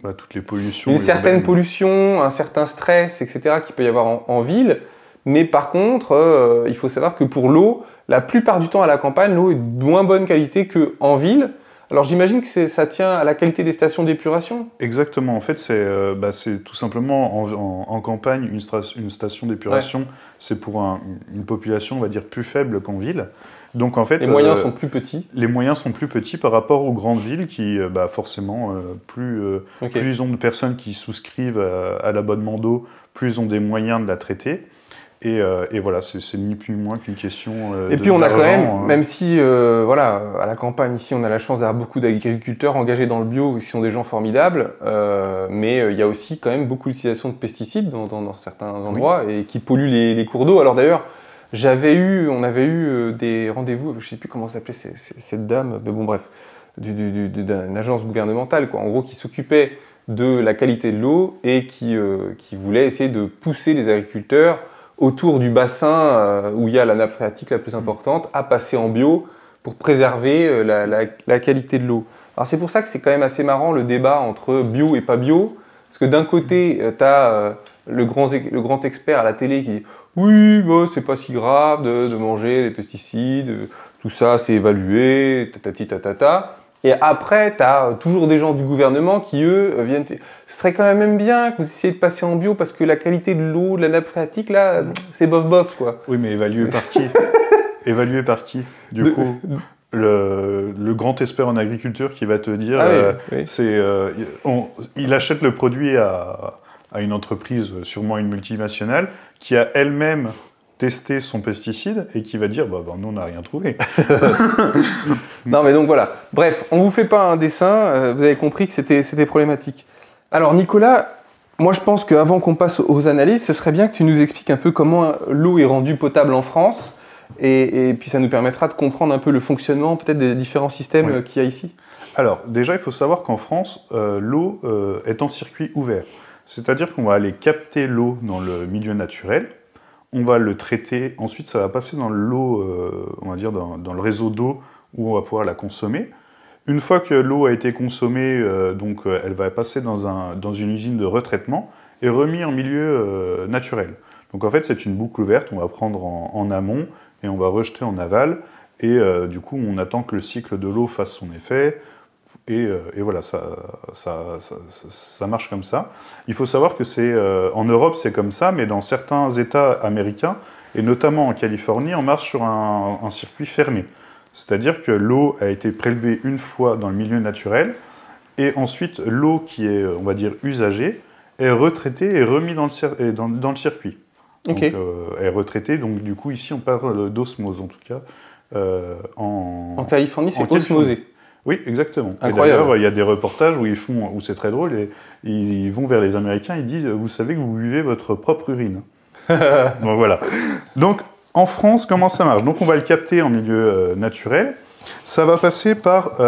bah, toutes les pollutions. une certaine pollution, un certain stress, etc., qu'il peut y avoir en ville. Mais par contre, il faut savoir que pour l'eau, la plupart du temps à la campagne, l'eau est de moins bonne qualité qu'en ville. Alors j'imagine que ça tient à la qualité des stations d'épuration. Exactement, en fait c'est tout simplement en campagne, une station d'épuration, ouais. C'est pour une population on va dire plus faible qu'en ville. Donc en fait, les moyens sont plus petits. Les moyens sont plus petits par rapport aux grandes villes qui, forcément, plus ils ont de personnes qui souscrivent à l'abonnement d'eau, plus ils ont des moyens de la traiter. Et voilà, c'est ni plus ni moins qu'une question et puis on a quand même si voilà, à la campagne ici on a la chance d'avoir beaucoup d'agriculteurs engagés dans le bio qui sont des gens formidables, mais il y a aussi quand même beaucoup d'utilisation de pesticides dans certains endroits et qui polluent les cours d'eau. Alors d'ailleurs, on avait eu des rendez-vous, je ne sais plus comment s'appelait cette dame, mais bon bref, d'une agence gouvernementale, quoi, en gros qui s'occupait de la qualité de l'eau et qui voulait essayer de pousser les agriculteurs autour du bassin où il y a la nappe phréatique la plus importante, à passer en bio pour préserver la qualité de l'eau. Alors c'est pour ça que c'est quand même assez marrant le débat entre bio et pas bio, parce que d'un côté, tu as le grand expert à la télé qui dit « Oui, bah, c'est pas si grave de manger des pesticides, tout ça c'est évalué, tatati tatata ». Et après, tu as toujours des gens du gouvernement qui, eux, viennent... Ce serait quand même bien que vous essayiez de passer en bio parce que la qualité de l'eau, de la nappe phréatique, là, c'est bof-bof, quoi. Oui, mais évalué par qui? Évalué par qui? Du coup, le grand expert en agriculture qui va te dire, il achète le produit à une entreprise, sûrement une multinationale, qui a elle-même tester son pesticide et qui va dire bah, nous on n'a rien trouvé. Non mais donc voilà, bref, on vous fait pas un dessin, vous avez compris que c'était problématique. Alors Nicolas, moi je pense qu'avant qu'on passe aux analyses, ce serait bien que tu nous expliques un peu comment l'eau est rendue potable en France et puis ça nous permettra de comprendre un peu le fonctionnement peut-être des différents systèmes qu'il y a ici. Alors déjà il faut savoir qu'en France, l'eau est en circuit ouvert, c'est-à-dire qu'on va aller capter l'eau dans le milieu naturel. On va le traiter, ensuite ça va passer dans l'eau, on va dire dans le réseau d'eau où on va pouvoir la consommer. Une fois que l'eau a été consommée, elle va passer dans une usine de retraitement et remis en milieu naturel. Donc en fait c'est une boucle ouverte, on va prendre en amont et on va rejeter en aval et du coup on attend que le cycle de l'eau fasse son effet. Et voilà, ça marche comme ça. Il faut savoir que en Europe, c'est comme ça, mais dans certains États américains, et notamment en Californie, on marche sur un circuit fermé. C'est-à-dire que l'eau a été prélevée une fois dans le milieu naturel, et ensuite, l'eau qui est, on va dire, usagée, est retraitée et remise dans le circuit. Okay. Donc, elle est retraitée, donc du coup, ici, on parle d'osmose, en tout cas. En Californie, c'est osmosé. Oui, exactement. Incroyable. Et d'ailleurs, il y a des reportages où c'est très drôle, et ils vont vers les Américains, ils disent « Vous savez que vous buvez votre propre urine ». Donc voilà. Donc, en France, comment ça marche? Donc on va le capter en milieu naturel. Ça va passer par,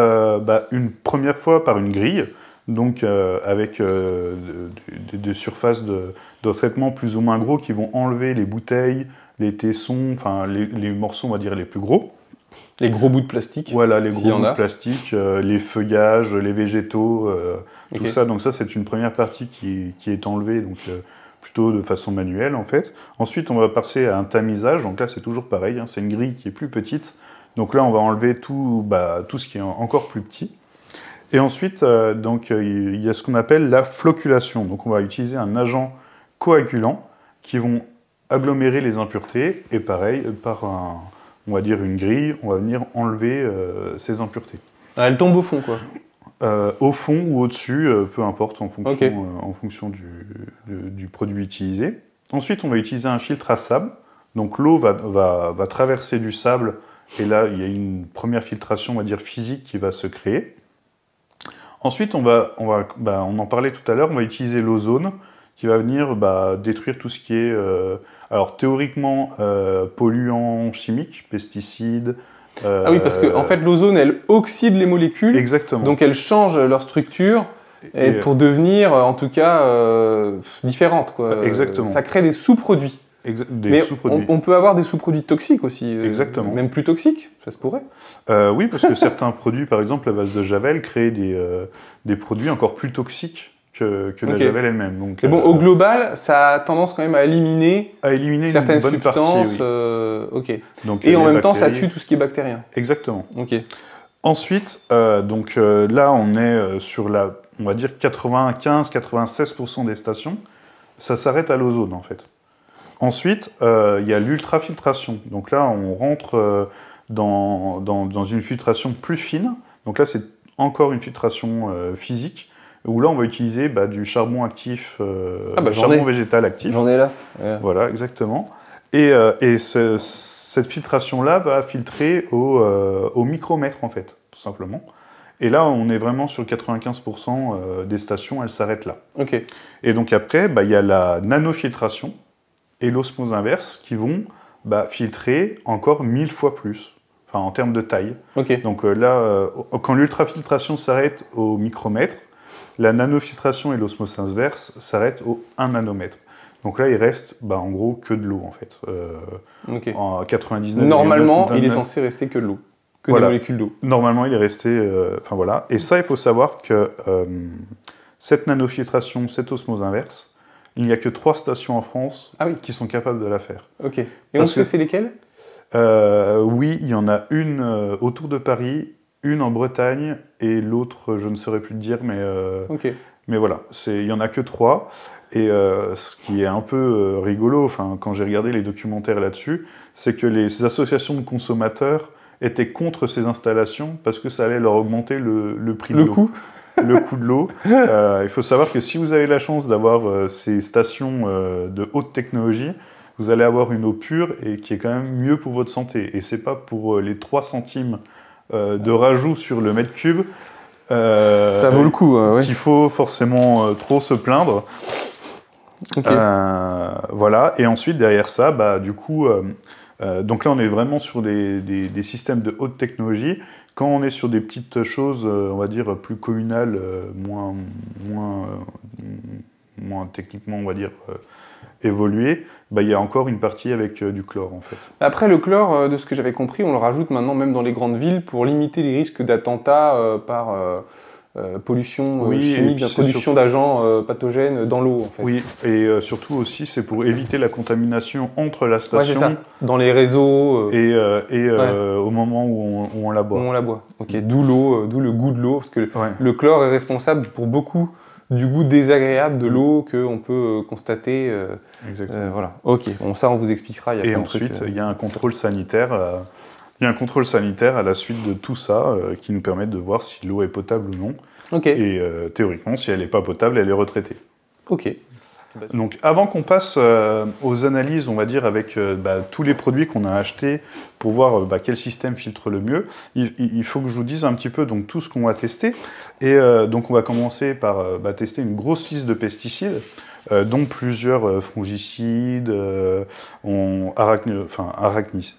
une première fois par une grille, donc avec des surfaces de traitement plus ou moins gros qui vont enlever les bouteilles, les tessons, enfin les morceaux, on va dire, les plus gros. Les gros bouts de plastique. Voilà, les gros s'il y en bouts de a. plastique, les feuillages, les végétaux, tout Ok. ça. Donc ça, c'est une première partie qui est enlevée, donc plutôt de façon manuelle en fait. Ensuite, on va passer à un tamisage. Donc là, c'est toujours pareil, hein, c'est une grille qui est plus petite. Donc là, on va enlever tout ce qui est encore plus petit. Et ensuite, il y a ce qu'on appelle la flocculation. Donc on va utiliser un agent coagulant qui vont agglomérer les impuretés. Et pareil, on va dire une grille, on va venir enlever ces impuretés. Ah, elle tombe au fond, quoi. Au fond ou au-dessus, peu importe, en fonction, Ok. en fonction du produit utilisé. Ensuite, on va utiliser un filtre à sable. Donc l'eau va traverser du sable, et là, il y a une première filtration, on va dire, physique qui va se créer. Ensuite, on en parlait tout à l'heure, on va utiliser l'ozone, qui va venir détruire tout ce qui est, alors théoriquement, polluants chimiques, pesticides. Ah oui, parce que en fait, l'ozone, elle oxyde les molécules, Exactement. donc elle change leur structure pour devenir, en tout cas, différentes, quoi. Exactement. Ça crée des sous-produits. des Mais sous-produits. on peut avoir des sous-produits toxiques aussi. Exactement. Même plus toxiques, ça se pourrait. Oui, parce que certains produits, par exemple, à base de javel, créent des produits encore plus toxiques que la Ok. javel elle-même. Donc, Mais bon, au global, ça a tendance quand même à éliminer à éliminer certaines une bonne substances. partie. Oui. Ok. Donc, Et en les même temps, ça bactéries. tue tout ce qui est bactérien. Exactement. Ok. Ensuite, là, on est sur on va dire 95-96% des stations. Ça s'arrête à l'ozone, en fait. Ensuite, il y a l'ultrafiltration. Donc là, on rentre dans une filtration plus fine. Donc là, c'est encore une filtration physique, où là, on va utiliser du charbon actif, j'en charbon ai. végétal actif. J'en ai là. Ouais. Voilà, exactement. Et cette filtration-là va filtrer au micromètre, en fait, tout simplement. Et là, on est vraiment sur 95% des stations, elles s'arrêtent là. Ok. Et donc après, il y a la nanofiltration et l'osmose inverse qui vont filtrer encore 1000 fois plus, enfin en termes de taille. Ok. Donc là, quand l'ultrafiltration s'arrête au micromètre, la nanofiltration et l'osmose inverse s'arrêtent au 1 nanomètre. Donc là, il reste en gros que de l'eau en fait. Ok. En 99. Normalement, il est censé rester que de l'eau, que Voilà. des molécules d'eau. Normalement, il est resté. Enfin voilà. Et ça, il faut savoir que cette nanofiltration, cette osmose inverse, il n'y a que 3 stations en France qui sont capables de la faire. Ok. Et on sait c'est lesquelles? Oui, il y en a une autour de Paris, une en Bretagne et l'autre, je ne saurais plus le dire, mais voilà, il y en a que 3. Et ce qui est un peu rigolo, quand j'ai regardé les documentaires là-dessus, c'est que les associations de consommateurs étaient contre ces installations parce que ça allait leur augmenter le prix de l'eau. Le coût de l'eau. Il faut savoir que si vous avez la chance d'avoir ces stations de haute technologie, vous allez avoir une eau pure et qui est quand même mieux pour votre santé. Et c'est pas pour les 3 centimes de rajout sur le mètre cube ça vaut le coup, ouais. qu'il faut forcément trop se plaindre. Okay. Voilà. Et ensuite, derrière ça, du coup, donc là, on est vraiment sur des systèmes de haute technologie. Quand on est sur des petites choses, on va dire, plus communales, moins techniquement, on va dire, évoluées, il y a encore une partie avec du chlore, en fait. Après, le chlore, de ce que j'avais compris, on le rajoute maintenant même dans les grandes villes pour limiter les risques d'attentats par pollution chimique, production d'agents pathogènes dans l'eau, en fait. Oui, et surtout aussi, c'est pour éviter la contamination entre la station dans les réseaux et au moment où on la boit. Où on la boit. Ok, d'où l'eau, d'où le goût de l'eau, parce que le chlore est responsable pour beaucoup du goût désagréable de l'eau qu'on peut constater. Exactement. Voilà. Ok, bon, ça on vous expliquera. Et ensuite, il y a un contrôle sanitaire. Il y a un contrôle sanitaire à la suite de tout ça qui nous permet de voir si l'eau est potable ou non. Ok. Et théoriquement, si elle n'est pas potable, elle est retraitée. Ok. Donc avant qu'on passe aux analyses, on va dire, avec tous les produits qu'on a achetés pour voir quel système filtre le mieux, il faut que je vous dise un petit peu donc, tout ce qu'on va tester. Et donc on va commencer par tester une grosse liste de pesticides, dont plusieurs fongicides, arachnicides.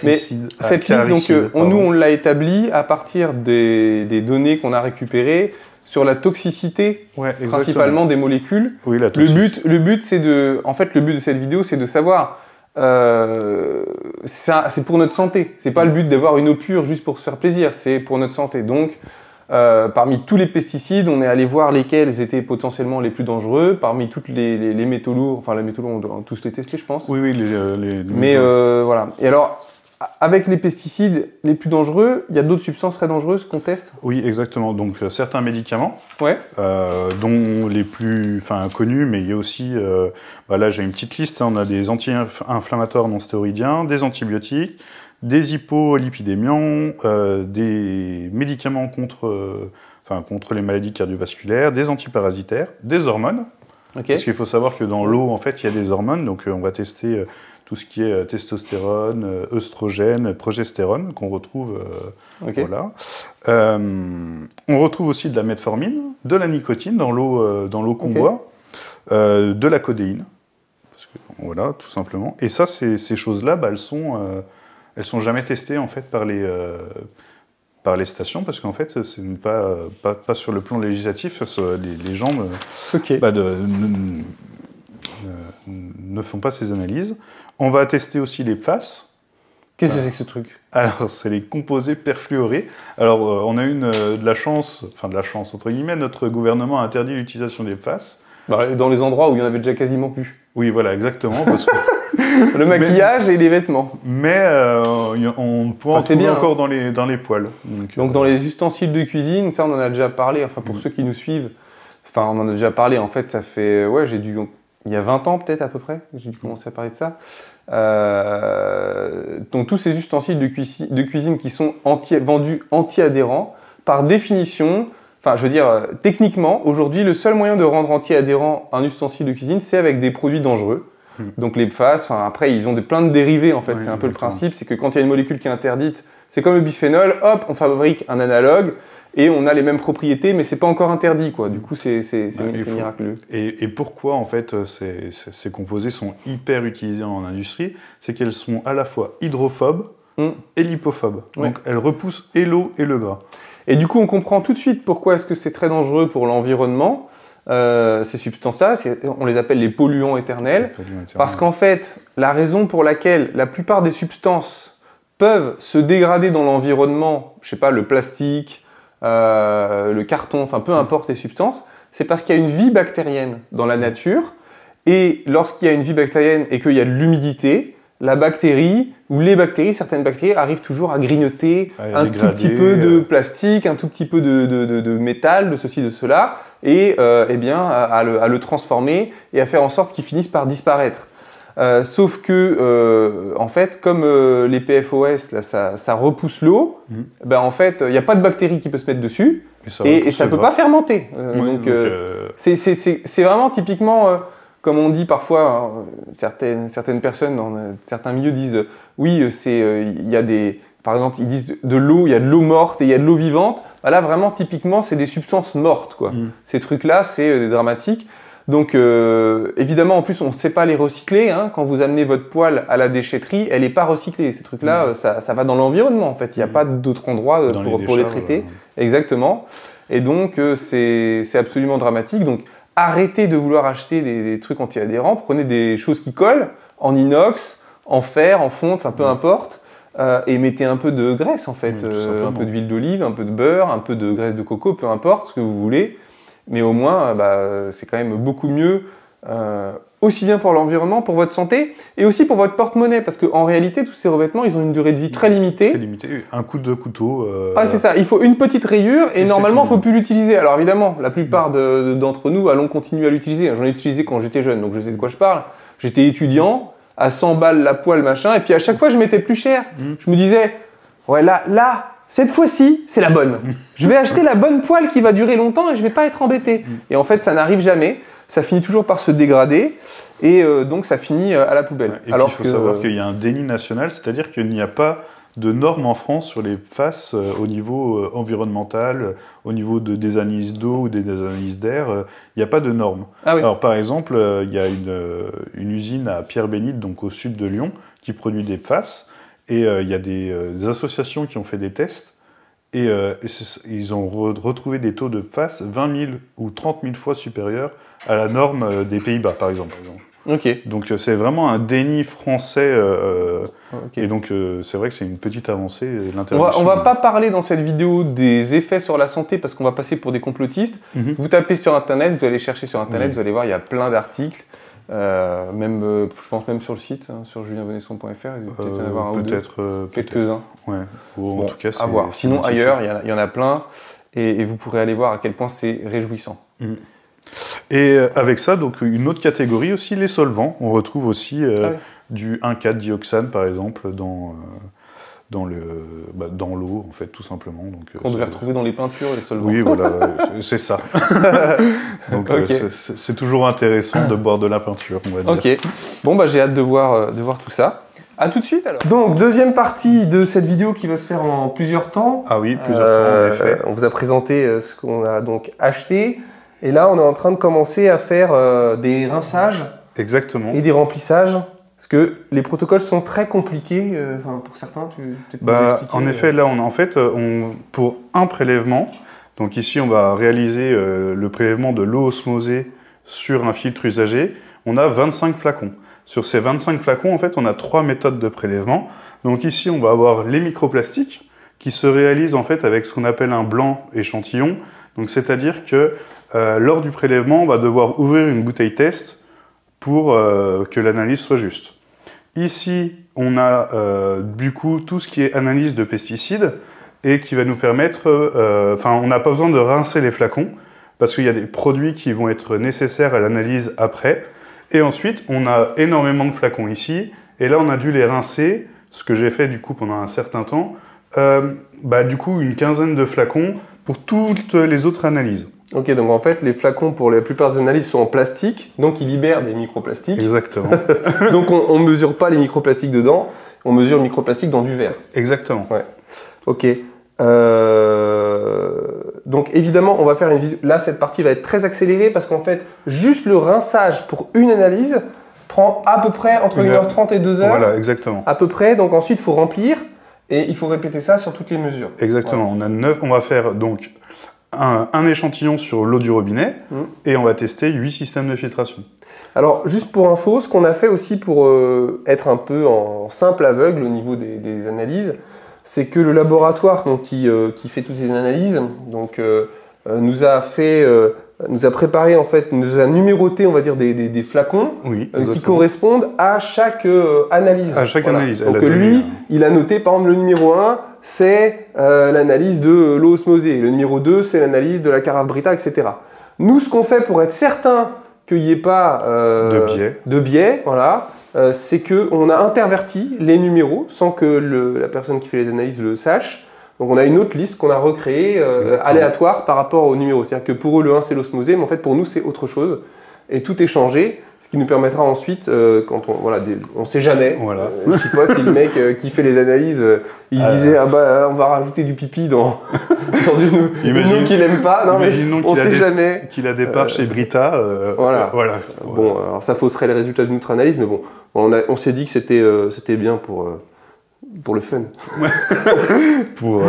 Mais cette liste, donc, nous, on l'a établie à partir des données qu'on a récupérées sur la toxicité, principalement des molécules. Oui, la toxicité. Le but de cette vidéo, c'est de savoir c'est pour notre santé. C'est pas le but d'avoir une eau pure juste pour se faire plaisir, c'est pour notre santé. Donc, parmi tous les pesticides, on est allé voir lesquels étaient potentiellement les plus dangereux. Parmi toutes les métaux lourds, enfin les métaux lourds, on doit tous les tester, je pense. Oui, oui, Mais voilà. Et alors, avec les pesticides les plus dangereux, il y a d'autres substances très dangereuses qu'on teste? Oui, exactement. Donc, certains médicaments, Ouais. dont les plus connus, mais il y a aussi, là j'ai une petite liste, hein, on a des anti-inflammatoires non stéroïdiens, des antibiotiques, des hypolipidémiants, des médicaments contre les maladies cardiovasculaires, des antiparasitaires, des hormones. Okay. Parce qu'il faut savoir que dans l'eau, en fait, il y a des hormones, donc on va tester tout ce qui est testostérone, œstrogène, progestérone, qu'on retrouve. Okay. Voilà. On retrouve aussi de la metformine, de la nicotine dans l'eau qu'on boit, de la codéine. Parce que, voilà, tout simplement. Et ça, ces choses-là, elles sont jamais testées en fait par les stations, parce qu'en fait, ce n'est pas sur le plan législatif, les gens ne font pas ces analyses. On va tester aussi les PFAS. Qu'est-ce que c'est que ce truc? Alors, c'est les composés perfluorés. Alors, on a eu de la chance, entre guillemets, notre gouvernement a interdit l'utilisation des PFAS. Dans les endroits où il y en avait déjà quasiment plus. Oui, voilà, exactement. Parce que... Le maquillage et les vêtements. Mais on pourra en trouver encore dans les poêles. Donc dans les ustensiles de cuisine, ça on en a déjà parlé, enfin pour ceux qui nous suivent, on en a déjà parlé, en fait ça fait, il y a 20 ans peut-être à peu près, j'ai dû commencer à parler de ça. Donc tous ces ustensiles de cuisine qui sont vendus anti-adhérents, par définition, techniquement, aujourd'hui, le seul moyen de rendre anti-adhérent un ustensile de cuisine, c'est avec des produits dangereux. Donc les PFAS, après, ils ont plein de dérivés, en fait. C'est un peu le principe, c'est que quand il y a une molécule qui est interdite, c'est comme le bisphénol, hop, on fabrique un analogue, et on a les mêmes propriétés, mais c'est pas encore interdit, quoi. Du coup, c'est miraculeux. Et pourquoi, en fait, ces composés sont hyper utilisés en industrie? C'est qu'elles sont à la fois hydrophobes et lipophobes. Donc elles repoussent et l'eau et le gras. Et du coup, on comprend tout de suite pourquoi est-ce que c'est très dangereux pour l'environnement, ces substances-là, on les appelle les polluants éternels, parce qu'en fait, la raison pour laquelle la plupart des substances peuvent se dégrader dans l'environnement, je sais pas, le plastique, le carton, peu importe les substances, c'est parce qu'il y a une vie bactérienne dans la nature, et lorsqu'il y a une vie bactérienne et qu'il y a de l'humidité, la bactérie, ou les bactéries, certaines bactéries arrivent toujours à grignoter un tout petit peu de plastique, un tout petit peu de métal, de ceci, de cela, et à le transformer et à faire en sorte qu'il finisse par disparaître. Sauf que, en fait, comme les PFOS, là, ça repousse l'eau, en fait, il n'y a pas de bactérie qui peut se mettre dessus, et ça ne peut pas fermenter. C'est vraiment typiquement... comme on dit parfois, certaines personnes dans certains milieux disent oui, il y a par exemple, ils disent de l'eau, il y a de l'eau morte et il y a de l'eau vivante. Là, vraiment, typiquement, c'est des substances mortes, quoi. Ces trucs-là, c'est dramatique. Donc, évidemment, en plus, on ne sait pas les recycler. Hein. Quand vous amenez votre poêle à la déchetterie, elle n'est pas recyclée. Ces trucs-là, ça va dans l'environnement, en fait. Il n'y a pas d'autre endroit pour les traiter. Exactement. Et donc, c'est absolument dramatique. Donc, arrêtez de vouloir acheter des trucs anti-adhérents, prenez des choses qui collent, en inox, en fer, en fonte, peu importe, et mettez un peu de graisse en fait, un peu d'huile d'olive, un peu de beurre, un peu de graisse de coco, peu importe ce que vous voulez, mais au moins c'est quand même beaucoup mieux, aussi bien pour l'environnement, pour votre santé, et aussi pour votre porte-monnaie, parce qu'en réalité, tous ces revêtements, ils ont une durée de vie très limitée. Très limitée, un coup de couteau. C'est ça, il faut une petite rayure, et normalement, il ne faut plus l'utiliser. Alors évidemment, la plupart d'entre nous allons continuer à l'utiliser. J'en ai utilisé quand j'étais jeune, donc je sais de quoi je parle. J'étais étudiant, à 100 balles la poêle, machin, et puis à chaque fois, je mettais plus cher. Je me disais, ouais, là, cette fois-ci, c'est la bonne. Je vais acheter la bonne poêle qui va durer longtemps, et je ne vais pas être embêté. Et en fait, ça n'arrive jamais. Ça finit toujours par se dégrader et donc ça finit à la poubelle. Et alors il faut savoir qu'il y a un déni national, c'est-à-dire qu'il n'y a pas de normes en France sur les PFAS au niveau environnemental, au niveau des analyses d'eau ou des analyses d'air. Il n'y a pas de normes. Ah oui. Alors par exemple, il y a une usine à Pierre-Bénite, donc au sud de Lyon, qui produit des PFAS et il y a des associations qui ont fait des tests. Et ils ont retrouvé des taux de PFAS 20 000 ou 30 000 fois supérieurs à la norme des Pays-Bas, par exemple. Ok. Donc c'est vraiment un déni français. Ok. Et donc c'est vrai que c'est une petite avancée. On va pas parler dans cette vidéo des effets sur la santé parce qu'on va passer pour des complotistes. Vous tapez sur Internet, vous allez chercher sur Internet, vous allez voir, il y a plein d'articles. Je pense même sur le site, hein, sur julienvenesson.fr, il doit peut-être y en avoir un ou deux. Quelques-uns. Ouais. En tout cas, à voir. Sinon, ailleurs, il y en a plein. Et vous pourrez aller voir à quel point c'est réjouissant. Et avec ça, donc une autre catégorie aussi, les solvants. On retrouve aussi du 1,4-dioxane, par exemple, dans l'eau, en fait, tout simplement. Donc, on devait retrouver dans les peintures, les solvants. Oui, voilà, c'est ça. Donc, c'est toujours intéressant de boire de la peinture, on va dire. Ok. Bon, bah, j'ai hâte de voir tout ça. À tout de suite, alors. Donc, deuxième partie de cette vidéo qui va se faire en plusieurs temps. Ah oui, plusieurs temps, en effet. On vous a présenté ce qu'on a donc acheté. Et là, on est en train de commencer à faire des rinçages. Exactement. Et des remplissages. Parce que les protocoles sont très compliqués, pour certains, tu peux peut-être nous expliquer. En effet, là, pour un prélèvement, donc ici, on va réaliser le prélèvement de l'eau osmosée sur un filtre usagé. On a 25 flacons. Sur ces 25 flacons, en fait, on a 3 méthodes de prélèvement. Donc ici, on va avoir les microplastiques qui se réalisent en fait avec ce qu'on appelle un blanc échantillon. Donc c'est-à-dire que lors du prélèvement, on va devoir ouvrir une bouteille test pour que l'analyse soit juste. Ici, on a du coup tout ce qui est analyse de pesticides et qui va nous permettre, on n'a pas besoin de rincer les flacons parce qu'il y a des produits qui vont être nécessaires à l'analyse après. Et ensuite, on a énormément de flacons ici et là, on a dû les rincer, ce que j'ai fait du coup pendant un certain temps, du coup une quinzaine de flacons pour toutes les autres analyses. Ok, donc en fait, les flacons, pour la plupart des analyses, sont en plastique, donc ils libèrent des microplastiques. Exactement. Donc on ne mesure pas les microplastiques dedans, on mesure le microplastique dans du verre. Exactement. Ouais. Ok. Donc évidemment, on va faire une vidéo. Là, cette partie va être très accélérée parce qu'en fait, juste le rinçage pour une analyse prend à peu près entre 1h30 et 2h. Voilà, exactement. À peu près, donc ensuite, il faut remplir et il faut répéter ça sur toutes les mesures. Exactement. Ouais. On va faire donc un échantillon sur l'eau du robinet et on va tester 8 systèmes de filtration. Alors, juste pour info, ce qu'on a fait aussi pour être un peu en simple aveugle au niveau des analyses, c'est que le laboratoire donc, qui fait toutes ces analyses nous a préparé, en fait, nous a numéroté, on va dire, des flacons qui correspondent à chaque analyse. À chaque analyse. Donc lui, il a noté, par exemple, le numéro 1, c'est l'analyse de l'eau osmosée. Le numéro 2, c'est l'analyse de la carafe Brita, etc. Nous, ce qu'on fait pour être certain qu'il n'y ait pas de biais, voilà, c'est qu'on a interverti les numéros sans que la personne qui fait les analyses le sache. Donc on a une autre liste qu'on a recréée aléatoire par rapport aux numéros. C'est-à-dire que pour eux, le 1, c'est l'osmosée, mais en fait, pour nous, c'est autre chose. Et tout est changé, ce qui nous permettra ensuite, quand on sait jamais. Voilà. Je sais pas si le mec qui fait les analyses, il se disait on va rajouter du pipi dans une eau qu'il aime pas. Non mais on sait jamais. Qu'il a des parts chez Brita. Voilà. Bon, alors ça fausserait les résultats de notre analyse, mais bon, on s'est dit que c'était bien pour le fun. Pour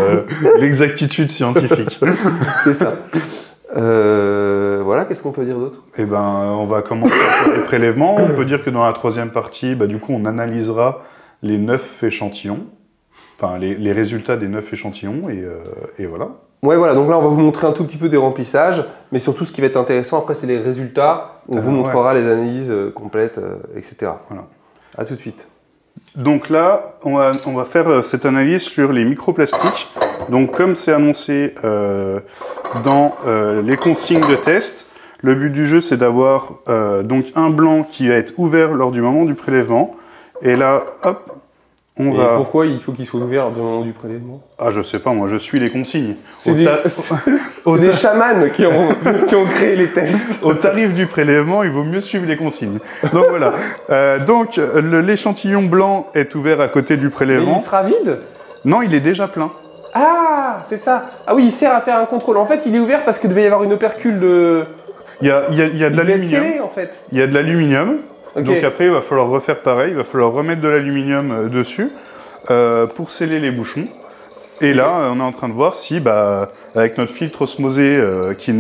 l'exactitude scientifique. C'est ça. Voilà, qu'est-ce qu'on peut dire d'autre? Eh ben, on va commencer avec les prélèvements. On peut dire que dans la troisième partie, du coup, on analysera les 9 échantillons, enfin les résultats des 9 échantillons, et voilà. Ouais, voilà, donc là, on va vous montrer un tout petit peu des remplissages, mais surtout, ce qui va être intéressant, après, c'est les résultats. On vous montrera les analyses complètes, etc. Voilà. À tout de suite. Donc là, on va faire cette analyse sur les microplastiques. Donc comme c'est annoncé dans les consignes de test, le but du jeu c'est d'avoir donc un blanc qui va être ouvert lors du moment du prélèvement. Et là, hop, on va... Pourquoi il faut qu'il soit ouvert lors du moment du prélèvement? Ah, je sais pas, moi je suis les consignes. C'est des chamans qui ont créé les tests. Au tarif du prélèvement, il vaut mieux suivre les consignes. Donc voilà. Donc l'échantillon blanc est ouvert à côté du prélèvement. Mais il sera vide? Non, il est déjà plein. Ah, c'est ça. Ah oui, il sert à faire un contrôle. En fait, il est ouvert parce qu'il devait y avoir une opercule de... Il y a de l'aluminium. En fait. Il y a de l'aluminium. Okay. Donc après, il va falloir refaire pareil. Il va falloir remettre de l'aluminium dessus pour sceller les bouchons. Et là, on est en train de voir si, avec notre filtre osmosé qui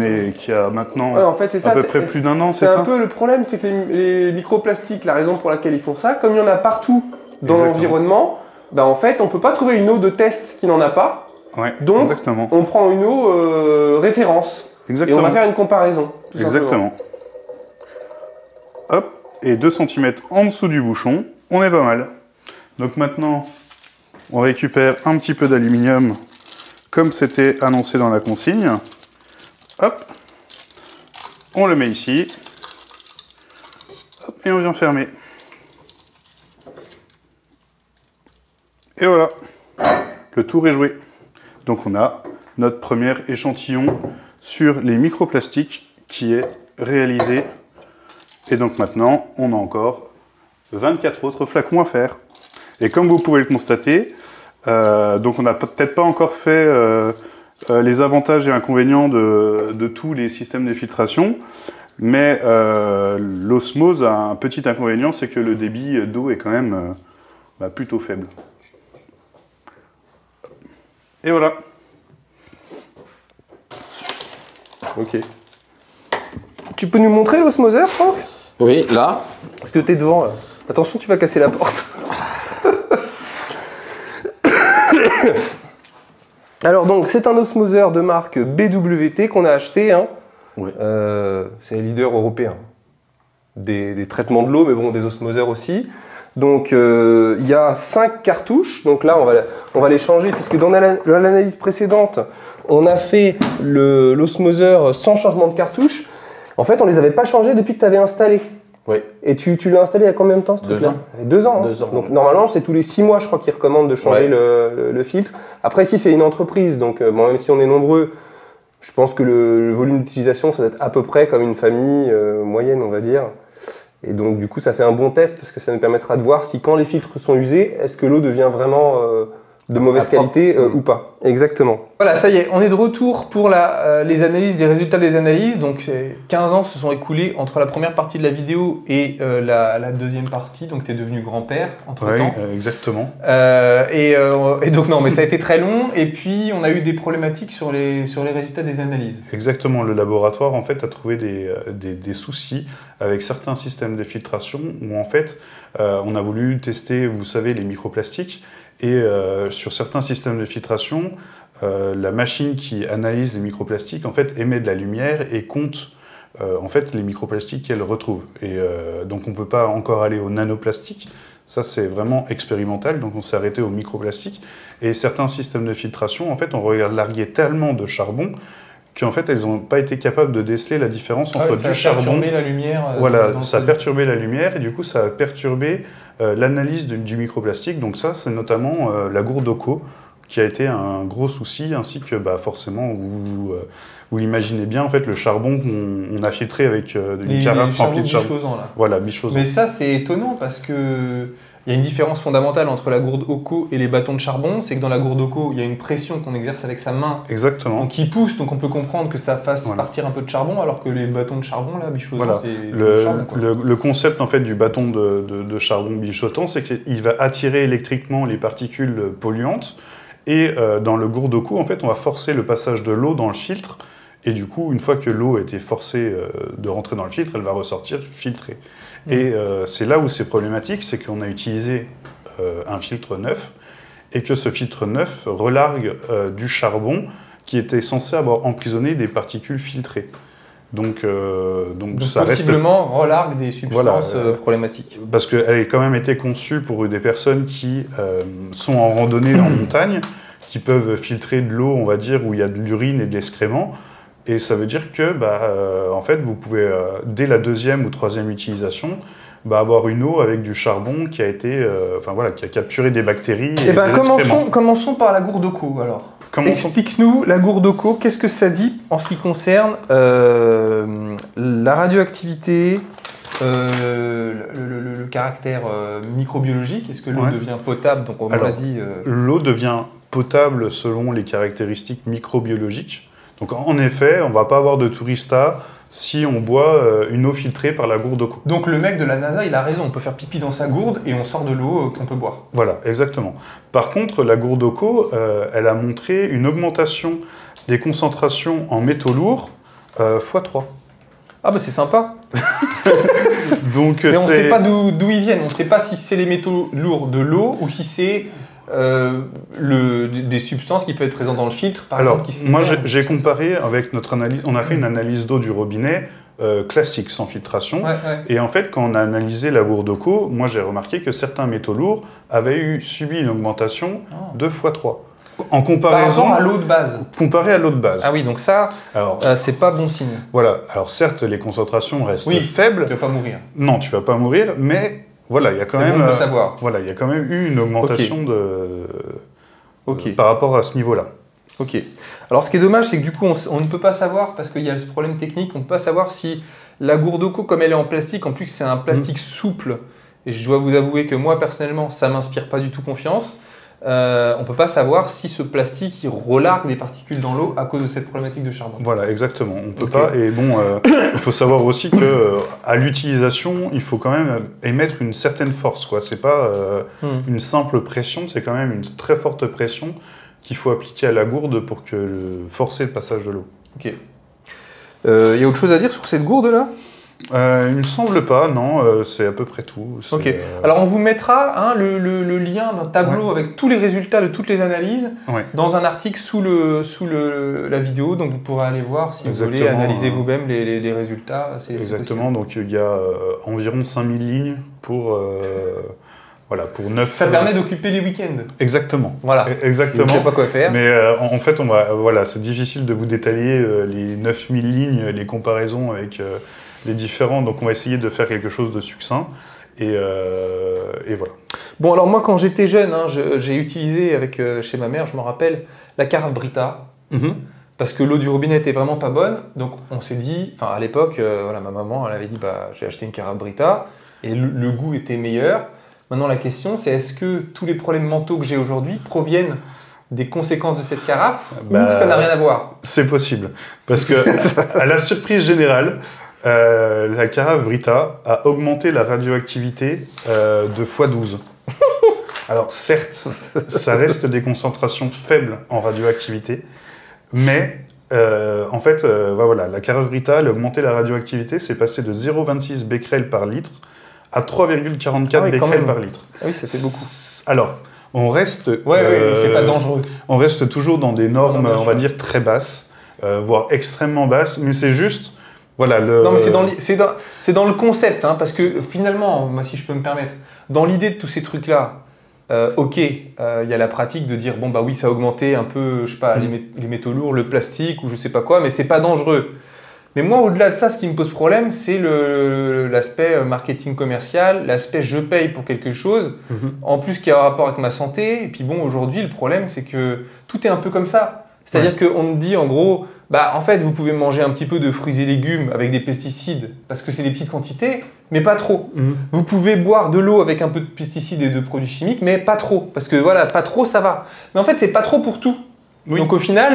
a maintenant en fait, à peu près plus d'1 an, c'est ça? C'est un peu le problème, c'est que les microplastiques, la raison pour laquelle ils font ça, comme il y en a partout dans l'environnement, en fait, on ne peut pas trouver une eau de test qui n'en a pas. Ouais, donc, exactement. on prend une eau référence. Exactement. Et on va faire une comparaison. Exactement. Hop, et 2 cm en dessous du bouchon, on est pas mal. Donc maintenant, on récupère un petit peu d'aluminium, comme c'était annoncé dans la consigne. Hop, on le met ici. Hop, et on vient fermer. Et voilà, le tour est joué. Donc on a notre premier échantillon sur les microplastiques qui est réalisé. Et donc maintenant, on a encore 24 autres flacons à faire. Et comme vous pouvez le constater, donc on n'a peut-être pas encore fait les avantages et inconvénients de tous les systèmes de filtration, mais l'osmose a un petit inconvénient, c'est que le débit d'eau est quand même plutôt faible. Et voilà. Ok. Tu peux nous montrer l'osmoseur, Franck? Oui, là. Parce que t'es devant, là. Attention, tu vas casser la porte. Alors donc, c'est un osmoseur de marque BWT qu'on a acheté. Hein. Oui. C'est le leader européen des traitements de l'eau, mais bon, des osmoseurs aussi. Donc, il y a 5 cartouches. Donc là, on va les changer, puisque dans l'analyse précédente, on a fait l'osmoseur sans changement de cartouche. En fait, on les avait pas changés depuis que tu avais installé. Oui. Et tu l'as installé il y a combien de temps? 2 ans. 2 ans. 2 ans. Donc normalement, c'est tous les 6 mois, je crois, qu'ils recommandent de changer le filtre. Après, si c'est une entreprise, donc même si on est nombreux, je pense que le volume d'utilisation, ça doit être à peu près comme une famille moyenne, on va dire. Et donc, du coup, ça fait un bon test parce que ça nous permettra de voir si, quand les filtres sont usés, est-ce que l'eau devient vraiment de mauvaise qualité ou pas. Exactement. Voilà, ça y est, on est de retour pour les analyses, les résultats des analyses. Donc, 15 ans se sont écoulés entre la première partie de la vidéo et la deuxième partie. Donc, tu es devenu grand-père entre-temps. Oui, exactement. Et donc, non, mais ça a été très long. Et puis, on a eu des problématiques sur les résultats des analyses. Exactement. Le laboratoire, en fait, a trouvé des soucis avec certains systèmes de filtration où, en fait, on a voulu tester, vous savez, les microplastiques. Et sur certains systèmes de filtration, la machine qui analyse les microplastiques en fait, émet de la lumière et compte en fait, les microplastiques qu'elle retrouve. Et donc on ne peut pas encore aller au nanoplastique. Ça, c'est vraiment expérimental. Donc on s'est arrêté au microplastique. Et certains systèmes de filtration, en fait, on regarde larguer tellement de charbon qu'en fait, elles n'ont pas été capables de déceler la différence entre du charbon... Ça a perturbé la lumière. Voilà, ça a perturbé la lumière et du coup, ça a perturbé l'analyse du microplastique. Donc ça, c'est notamment la gourde Oco qui a été un gros souci, ainsi que forcément, vous l'imaginez bien, en fait, le charbon qu'on a filtré avec une carafe remplie de charbon. Voilà, bichosant. Mais ça, c'est étonnant parce que... Il y a une différence fondamentale entre la gourde Oco et les bâtons de charbon, c'est que dans la gourde Oco, il y a une pression qu'on exerce avec sa main. Exactement. Donc qui pousse, donc on peut comprendre que ça fasse partir un peu de charbon, alors que les bâtons de charbon, là, bichotants, c'est du charbon. Le concept, en fait, du bâton de charbon bichotant, c'est qu'il va attirer électriquement les particules polluantes, et dans le gourde Oco, en fait, on va forcer le passage de l'eau dans le filtre, et du coup, une fois que l'eau a été forcée de rentrer dans le filtre, elle va ressortir filtrée. Et c'est là où c'est problématique, c'est qu'on a utilisé un filtre neuf et que ce filtre neuf relargue du charbon qui était censé avoir emprisonné des particules filtrées. Donc ça possiblement relargue des substances problématiques. Parce qu'elle a quand même été conçue pour des personnes qui sont en randonnée en montagne, qui peuvent filtrer de l'eau, on va dire, où il y a de l'urine et de l'excrément. Et ça veut dire que, en fait, vous pouvez, dès la 2e ou 3e utilisation, avoir une eau avec du charbon qui a été, qui a capturé des bactéries et des excréments. Commençons par la gourde Oco, alors. Explique-nous, la gourde Oco, qu'est-ce que ça dit en ce qui concerne la radioactivité, le caractère microbiologique? Est-ce que l'eau devient potable? Donc, on l'a dit. L'eau devient potable selon les caractéristiques microbiologiques. Donc en effet, on ne va pas avoir de tourista si on boit une eau filtrée par la gourde Oco. Donc le mec de la NASA, il a raison, on peut faire pipi dans sa gourde et on sort de l'eau qu'on peut boire. Voilà, exactement. Par contre, la gourde Oco, elle a montré une augmentation des concentrations en métaux lourds x3. Ah bah c'est sympa. Donc, mais on ne sait pas d'où ils viennent, on ne sait pas si c'est les métaux lourds de l'eau ou si c'est des substances qui peuvent être présentes dans le filtre. Par Alors, exemple, moi j'ai comparé avec notre analyse, on a fait une analyse d'eau du robinet classique, sans filtration. Ouais. Et en fait, quand on a analysé la gourde Oco, moi j'ai remarqué que certains métaux lourds avaient subi une augmentation de x3. En comparaison par rapport à l'eau de base. Comparé à l'eau de base. Ah oui, donc ça, c'est pas bon signe. Voilà. Alors certes, les concentrations restent faibles. Tu vas pas mourir. Non, tu vas pas mourir, mais voilà, il y a quand même. Bon de le savoir. Voilà, il y a quand même eu une augmentation par rapport à ce niveau-là. Ok. Alors ce qui est dommage, c'est que du coup, on ne peut pas savoir, parce qu'il y a ce problème technique, on ne peut pas savoir si la gourde Oco, comme elle est en plastique, en plus c'est un plastique souple, et je dois vous avouer que moi personnellement, ça m'inspire pas du tout confiance. On ne peut pas savoir si ce plastique il relargue des particules dans l'eau à cause de cette problématique de charbon. Voilà, exactement. On peut pas. Et bon, il faut savoir aussi que à l'utilisation, il faut quand même émettre une certaine force, quoi. C'est pas une simple pression, c'est quand même une très forte pression qu'il faut appliquer à la gourde pour forcer le passage de l'eau. Ok. Il y a autre chose à dire sur cette gourde là ? Il me semble pas, non, c'est à peu près tout. Ok. Alors on vous mettra le lien d'un tableau avec tous les résultats de toutes les analyses dans un article sous la vidéo, donc vous pourrez aller voir si vous voulez analyser vous-même les résultats. Exactement, donc il y a environ 5000 lignes pour 9... Ça permet d'occuper les week-ends. Exactement. Voilà. Exactement. Je ne sais pas quoi faire. Mais en fait, c'est difficile de vous détailler les 9000 lignes, les comparaisons avec les différents, donc on va essayer de faire quelque chose de succinct, et voilà. Bon, alors moi, quand j'étais jeune, j'ai utilisé chez ma mère, je me rappelle, la carafe Brita, parce que l'eau du robinet était vraiment pas bonne, donc on s'est dit, à l'époque, ma maman, elle avait dit, j'ai acheté une carafe Brita, et le goût était meilleur. Maintenant, la question, c'est est-ce que tous les problèmes mentaux que j'ai aujourd'hui proviennent des conséquences de cette carafe, ou ça n'a rien à voir? C'est possible, parce que, à la surprise générale, la carafe Brita a augmenté la radioactivité de x12. Alors certes, ça reste des concentrations faibles en radioactivité, mais en fait, la carafe Brita a augmenté la radioactivité, c'est passé de 0,26 becquerels par litre à 3,44 becquerels par litre. Ah oui, ça fait beaucoup. Alors, on reste... c'est pas dangereux. On reste toujours dans des normes, on va dire, très basses, voire extrêmement basses, mais c'est juste... Non, mais c'est dans le concept, parce que finalement, moi, si je peux me permettre, dans l'idée de tous ces trucs-là, il y a la pratique de dire, oui, ça a augmenté un peu, je sais pas, les métaux lourds, le plastique ou je sais pas quoi, mais c'est pas dangereux. Mais moi, au-delà de ça, ce qui me pose problème, c'est l'aspect marketing commercial, l'aspect je paye pour quelque chose, en plus qui a un rapport avec ma santé. Et puis aujourd'hui, le problème, c'est que tout est un peu comme ça. C'est-à-dire qu'on me dit, en gros, en fait, vous pouvez manger un petit peu de fruits et légumes avec des pesticides, parce que c'est des petites quantités, mais pas trop. Vous pouvez boire de l'eau avec un peu de pesticides et de produits chimiques, mais pas trop, parce que pas trop, ça va. Mais en fait, c'est pas trop pour tout. Oui. Donc au final,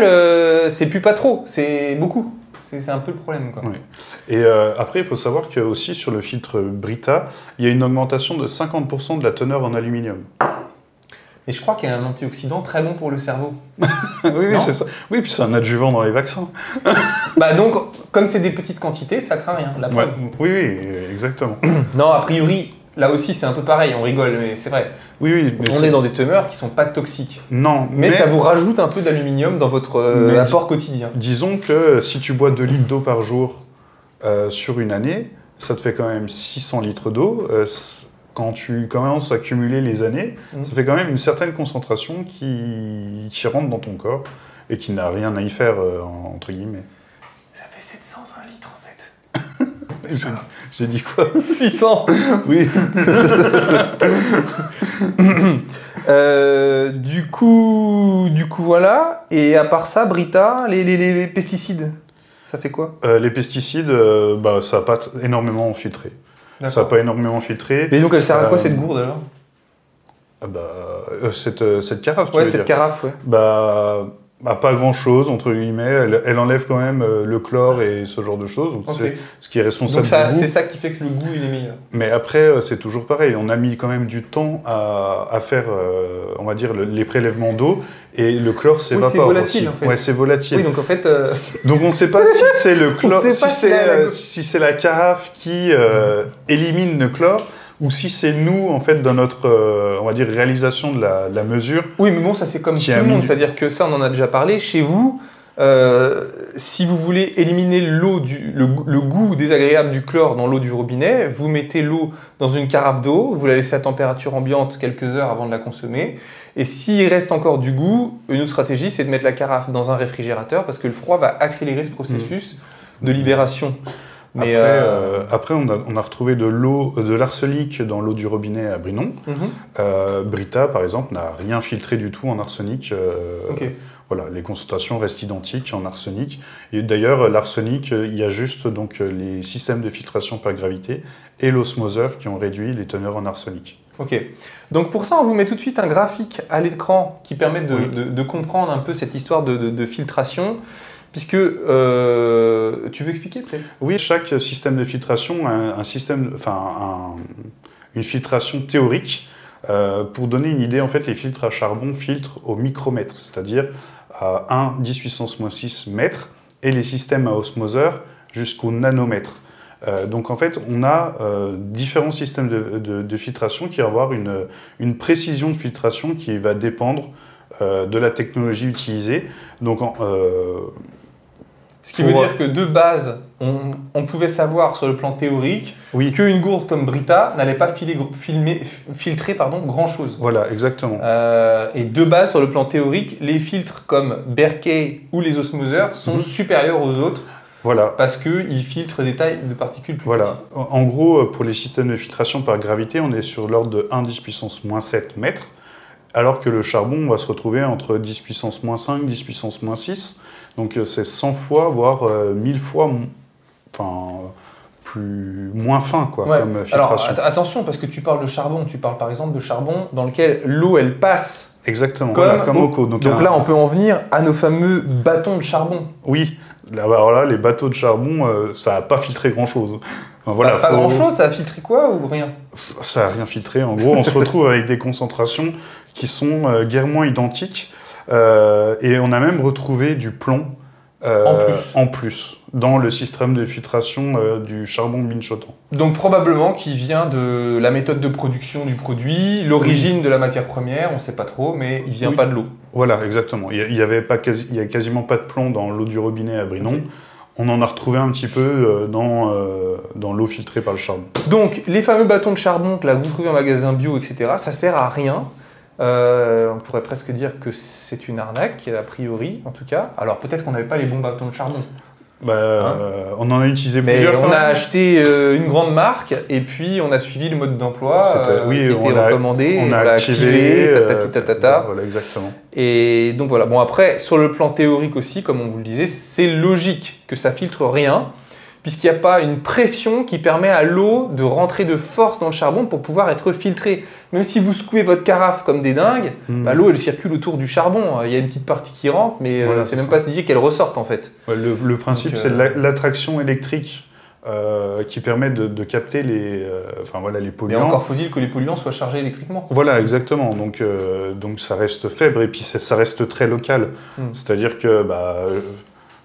c'est plus pas trop, c'est beaucoup. C'est un peu le problème, quoi. Oui. Et après, il faut savoir que aussi sur le filtre Brita, il y a une augmentation de 50% de la teneur en aluminium. Et je crois qu'il y a un antioxydant très bon pour le cerveau. Oui, c'est ça. Oui, puis c'est un adjuvant dans les vaccins. Donc, comme c'est des petites quantités, ça craint rien. Oui, exactement. Non, a priori, là aussi, c'est un peu pareil. On rigole, mais c'est vrai. Oui, mais on est dans des teneurs qui ne sont pas toxiques. Non, mais ça vous rajoute un peu d'aluminium dans votre apport quotidien. Disons que si tu bois 2 litres d'eau par jour sur une année, ça te fait quand même 600 litres d'eau. Quand tu commences à cumuler les années, ça fait quand même une certaine concentration qui rentre dans ton corps et qui n'a rien à y faire, entre guillemets. Ça fait 720 litres, en fait. J'ai dit quoi? 600. Oui. Du coup, voilà. Et à part ça, Brita, les pesticides, ça fait quoi? Les pesticides, ça n'a pas énormément filtré. Ça n'a pas énormément filtré. Et donc, elle sert à quoi cette gourde alors? Cette carafe, tu veux dire? Cette carafe, ouais. Bah, pas grand-chose, entre guillemets. Elle enlève quand même le chlore et ce genre de choses, donc c'est ce qui est responsable du goût. C'est ça qui fait que le goût, il est meilleur. Mais après, c'est toujours pareil. On a mis quand même du temps à faire, on va dire, les prélèvements d'eau, et le chlore s'évapore c'est volatile, aussi. En fait. Ouais, c'est volatile. Oui, donc en fait... Donc on ne sait pas si c'est le chlore, si c'est la carafe qui élimine le chlore, ou si c'est nous, en fait, dans notre, on va dire, réalisation de la mesure. Oui, mais bon, ça c'est comme tout le monde, c'est-à-dire que ça, on en a déjà parlé. Chez vous, si vous voulez éliminer le goût désagréable du chlore dans l'eau du robinet, vous mettez l'eau dans une carafe d'eau, vous la laissez à température ambiante quelques heures avant de la consommer. Et s'il reste encore du goût, une autre stratégie, c'est de mettre la carafe dans un réfrigérateur, parce que le froid va accélérer ce processus de libération. Mais après, on a retrouvé de l'arsenic dans l'eau du robinet à Brinon. Brita, par exemple, n'a rien filtré du tout en arsenic. Voilà, les concentrations restent identiques en arsenic. Et d'ailleurs, l'arsenic, il y a juste donc, les systèmes de filtration par gravité et l'osmoseur qui ont réduit les teneurs en arsenic. Ok. Donc pour ça, on vous met tout de suite un graphique à l'écran qui permet de comprendre un peu cette histoire de filtration. Puisque, tu veux expliquer peut-être? Oui, chaque système de filtration a une filtration théorique. Pour donner une idée, en fait, les filtres à charbon filtrent au micromètre, c'est-à-dire à 1 10 puissance moins 6 mètres, et les systèmes à osmoseur jusqu'au nanomètre. Donc en fait, on a différents systèmes de filtration qui vont avoir une précision de filtration qui va dépendre de la technologie utilisée. Donc, ce qui veut dire que de base, on pouvait savoir sur le plan théorique qu'une gourde comme Brita n'allait pas filtrer grand-chose. Voilà, exactement. Et de base, sur le plan théorique, les filtres comme Berkey ou les osmoseurs sont supérieurs aux autres. Voilà. Parce qu'ils filtrent des tailles de particules plus petites. En gros, pour les systèmes de filtration par gravité, on est sur l'ordre de 1 10 puissance moins 7 mètres, alors que le charbon, on va se retrouver entre 10 puissance moins 5, 10 puissance moins 6. Donc c'est 100 fois, voire 1000 fois moins fin comme filtration. Alors attention, parce que tu parles de charbon, tu parles par exemple de charbon dans lequel l'eau elle passe. Exactement, comme au CO. Donc là on peut en venir à nos fameux bâtons de charbon. Oui, alors là les bateaux de charbon, ça n'a pas filtré grand-chose. Voilà, pas grand-chose, ça a filtré quoi ou rien? Ça n'a rien filtré, en gros on se retrouve avec des concentrations qui sont guère moins identiques. Et on a même retrouvé du plomb en plus dans le système de filtration du charbon binchotant. Donc probablement qui vient de la méthode de production du produit, l'origine de la matière première, on ne sait pas trop, mais il ne vient pas de l'eau. Voilà, exactement. Il y a quasiment pas de plomb dans l'eau du robinet à Brinon. Okay. On en a retrouvé un petit peu dans l'eau filtrée par le charbon. Donc les fameux bâtons de charbon que là, vous trouvez en magasin bio, etc., ça sert à rien. On pourrait presque dire que c'est une arnaque, a priori, en tout cas. Alors peut-être qu'on n'avait pas les bons bâtons de charbon. On en a utilisé plusieurs. On a acheté une grande marque et puis on a suivi le mode d'emploi qui était recommandé. On a activé, Voilà, exactement. Et donc voilà. Bon après, sur le plan théorique aussi, comme on vous le disait, c'est logique que ça filtre rien, puisqu'il n'y a pas une pression qui permet à l'eau de rentrer de force dans le charbon pour pouvoir être filtrée. Même si vous secouez votre carafe comme des dingues, l'eau elle circule autour du charbon. Il y a une petite partie qui rentre, mais voilà, c'est même pas se dire qu'elle ressorte en fait. Le principe c'est l'attraction électrique qui permet de capter les polluants. Mais encore faut-il que les polluants soient chargés électriquement. Voilà, exactement. Donc ça reste faible et puis ça reste très local. C'est-à-dire que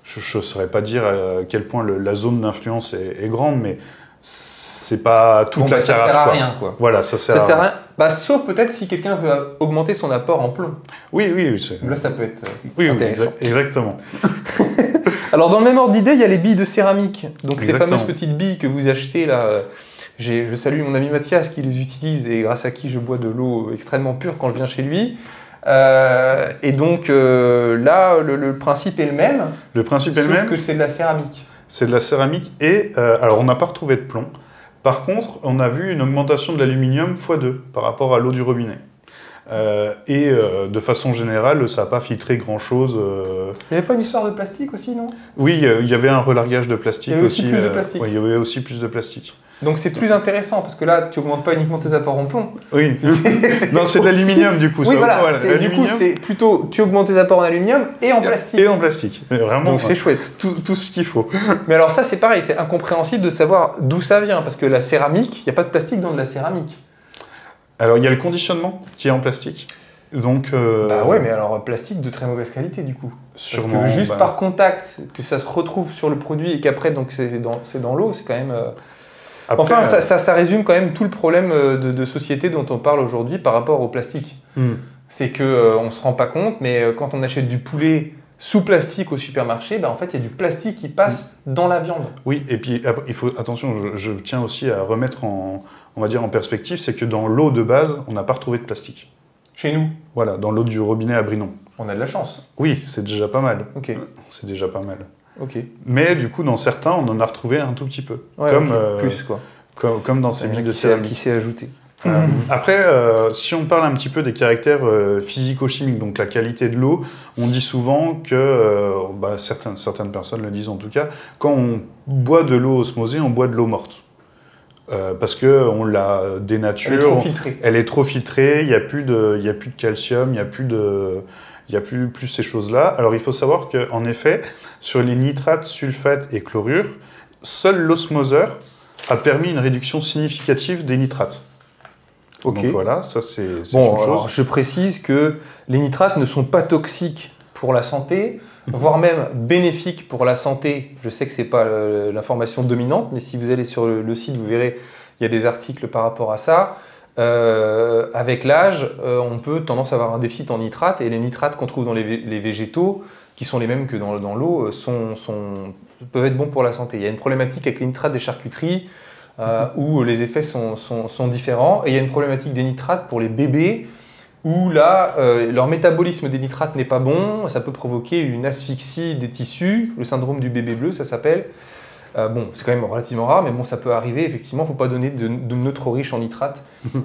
je ne saurais pas dire à quel point la zone d'influence est grande, mais c'est pas toute la carafe. Ça sert à rien, quoi. Voilà, ça sert à rien. Sauf peut-être si quelqu'un veut augmenter son apport en plomb. Oui. Là, ça peut être intéressant. Exactement. Alors, dans le même ordre d'idée, il y a les billes de céramique. Donc, ces fameuses petites billes que vous achetez là. Je salue mon ami Mathias qui les utilise et grâce à qui je bois de l'eau extrêmement pure quand je viens chez lui. Et donc là, le principe est le même. Le principe est le même. Sauf que c'est de la céramique. C'est de la céramique et alors on n'a pas retrouvé de plomb. Par contre, on a vu une augmentation de l'aluminium x2 par rapport à l'eau du robinet. De façon générale, ça n'a pas filtré grand-chose. Il n'y avait pas une histoire de plastique aussi, non? Oui, il y avait un relargage de plastique aussi. Il y avait aussi plus de plastique. Il y avait aussi plus de plastique. Donc c'est plus intéressant parce que là, tu augmentes pas uniquement tes apports en plomb. Oui. Non, c'est de l'aluminium du coup. Oui, ça. voilà. Du coup, c'est plutôt tu augmentes tes apports en aluminium et en plastique. Et en plastique. Vraiment. Donc c'est chouette. Tout ce qu'il faut. Mais alors ça, c'est pareil, c'est incompréhensible de savoir d'où ça vient parce que la céramique, il n'y a pas de plastique dans de la céramique. Alors il y a le conditionnement qui est en plastique. Donc. Bah ouais, mais alors plastique de très mauvaise qualité du coup. Sûrement. Parce que juste par contact, que ça se retrouve sur le produit et qu'après donc c'est dans l'eau, c'est quand même. Après, enfin, ça résume quand même tout le problème de société dont on parle aujourd'hui par rapport au plastique. C'est que on se rend pas compte, mais quand on achète du poulet sous plastique au supermarché, bah, en fait il y a du plastique qui passe dans la viande. Oui, et puis il faut attention, je tiens aussi à remettre on va dire en perspective, c'est que dans l'eau de base, on n'a pas retrouvé de plastique. Chez nous. Voilà, dans l'eau du robinet à Brinon. On a de la chance. Oui, c'est déjà pas mal. Ok. C'est déjà pas mal. Ok. Mais du coup, dans certains, on en a retrouvé un tout petit peu. Ouais, comme, plus quoi. Comme dans ces billes de céramique. Qui s'est ajouté. Après, si on parle un petit peu des caractères physico-chimiques, donc la qualité de l'eau, on dit souvent que, certaines personnes le disent en tout cas, quand on boit de l'eau osmosée, on boit de l'eau morte. Parce qu'on la dénature. Elle est trop filtrée. Elle est trop filtrée, il n'y a plus de calcium, il n'y a plus ces choses-là. Alors il faut savoir qu'en effet, sur les nitrates, sulfates et chlorures, seul l'osmoseur a permis une réduction significative des nitrates. Ok. Donc voilà, ça c'est bon, une chose. alors, je précise que les nitrates ne sont pas toxiques pour la santé, voire même bénéfiques pour la santé. Je sais que ce n'est pas l'information dominante, mais si vous allez sur le site, vous verrez, il y a des articles par rapport à ça. Avec l'âge, on peut tendance à avoir un déficit en nitrates, et les nitrates qu'on trouve dans les végétaux, qui sont les mêmes que dans l'eau, peuvent être bons pour la santé. Il y a une problématique avec les nitrates des charcuteries, où les effets sont différents, et il y a une problématique des nitrates pour les bébés, où là, leur métabolisme des nitrates n'est pas bon, ça peut provoquer une asphyxie des tissus, le syndrome du bébé bleu, ça s'appelle. Bon, c'est quand même relativement rare, mais bon, ça peut arriver, effectivement, il ne faut pas donner de nœuds trop riches en nitrates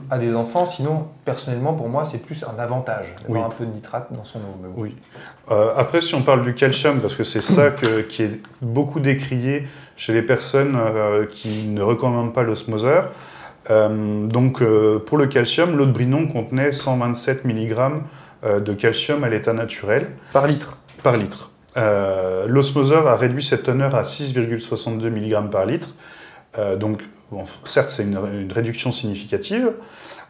à des enfants, sinon, personnellement, pour moi, c'est plus un avantage d'avoir un peu de nitrate dans son eau. Mais bon. Oui. Après, si on parle du calcium, parce que c'est ça qui est beaucoup décrié chez les personnes qui ne recommandent pas l'osmoseur, donc pour le calcium, l'eau de Brinon contenait 127 mg de calcium à l'état naturel. Par litre. Par litre. L'osmoseur a réduit cette teneur à 6,62 mg par litre. Donc, bon, certes, c'est une réduction significative.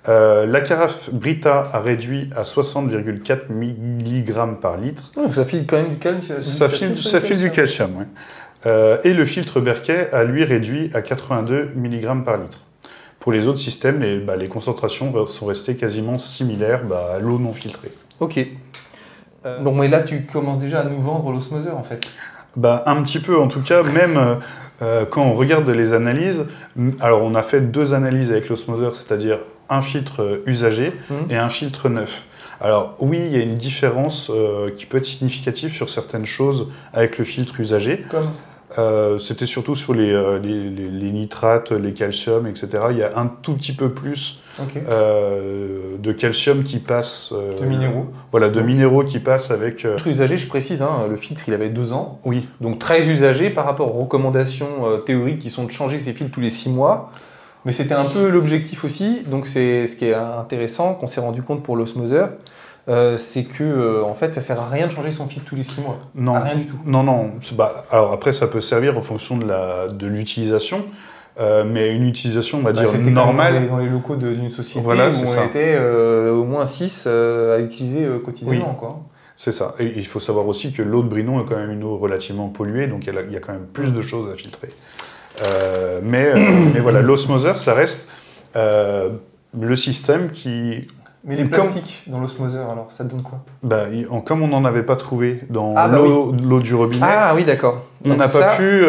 La carafe Brita a réduit à 60,4 mg par litre. Oh, ça file quand même du calcium. Ça file du calcium, oui. Et le filtre Berquet a, lui, réduit à 82 mg par litre. Pour les autres systèmes, les concentrations sont restées quasiment similaires à l'eau non filtrée. Ok. Donc mais là, tu commences déjà à nous vendre l'osmoseur, en fait. Un petit peu, en tout cas, même quand on regarde les analyses, alors on a fait 2 analyses avec l'osmoseur, c'est-à-dire un filtre usagé et un filtre neuf. Alors oui, il y a une différence qui peut être significative sur certaines choses avec le filtre usagé. Comme c'était surtout sur les nitrates, les calciums, etc. Il y a un tout petit peu plus de calcium qui passe. De minéraux. Voilà, de minéraux qui passent avec. Le filtre usagé, je précise, le filtre il avait 2 ans. Oui. Donc très usagé par rapport aux recommandations théoriques qui sont de changer ces filtres tous les 6 mois. Mais c'était un peu l'objectif aussi. Donc c'est ce qui est intéressant, qu'on s'est rendu compte pour l'osmoseur. C'est que en fait ça sert à rien de changer son filtre tous les 6 mois. Non, à rien du tout. Non. Alors après ça peut servir en fonction de l'utilisation, mais une utilisation on va dire normale. Dans les locaux d'une société voilà, où on était au moins 6 à utiliser quotidiennement. Oui. Quoi. C'est ça. Et il faut savoir aussi que l'eau de Brinon est quand même une eau relativement polluée, donc il y a quand même plus de choses à filtrer. Mais voilà, l'osmoseur ça reste le système qui. Mais les plastiques dans l'osmoseur, alors, ça donne quoi? Comme on n'en avait pas trouvé dans l'eau du robinet, oui, d'accord. On n'a pas pu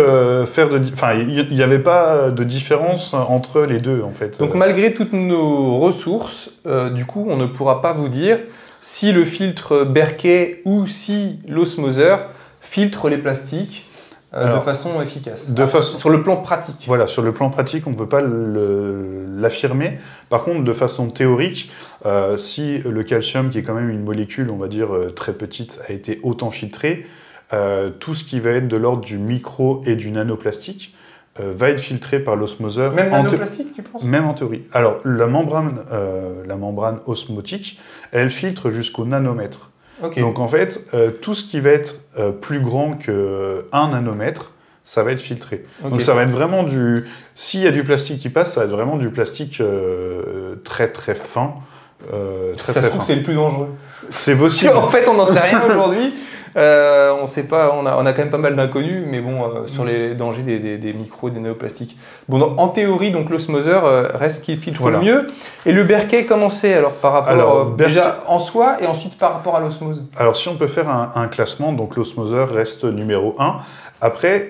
faire de... Enfin, il n'y avait pas de différence entre les deux, en fait. Donc, malgré toutes nos ressources, du coup, on ne pourra pas vous dire si le filtre Berquet ou si l'osmoseur filtre les plastiques de façon efficace. Sur le plan pratique. Voilà, sur le plan pratique, on ne peut pas l'affirmer. Par contre, de façon théorique, si le calcium, qui est quand même une molécule, on va dire, très petite, a été autant filtré, tout ce qui va être de l'ordre du micro et du nanoplastique va être filtré par l'osmoseur. Même nanoplastique, tu penses? Même en théorie. Alors, la membrane osmotique, elle filtre jusqu'au nanomètre. Okay. Donc, en fait, tout ce qui va être plus grand que 1 nanomètre, ça va être filtré. Okay. Donc, ça va être vraiment du... S'il y a du plastique qui passe, ça va être vraiment du plastique très, très fin. Ça se trouve, c'est le plus dangereux. C'est possible. En fait, on n'en sait rien aujourd'hui. On sait pas, on a quand même pas mal d'inconnus, mais bon, sur les dangers des micros, des néoplastiques. Bon, donc, en théorie, donc l'osmoseur reste qui filtre le mieux. Et le Berkey, comment c'est alors par rapport déjà en soi et ensuite par rapport à l'osmose? Alors, si on peut faire un classement, donc l'osmoseur reste numéro 1. Après,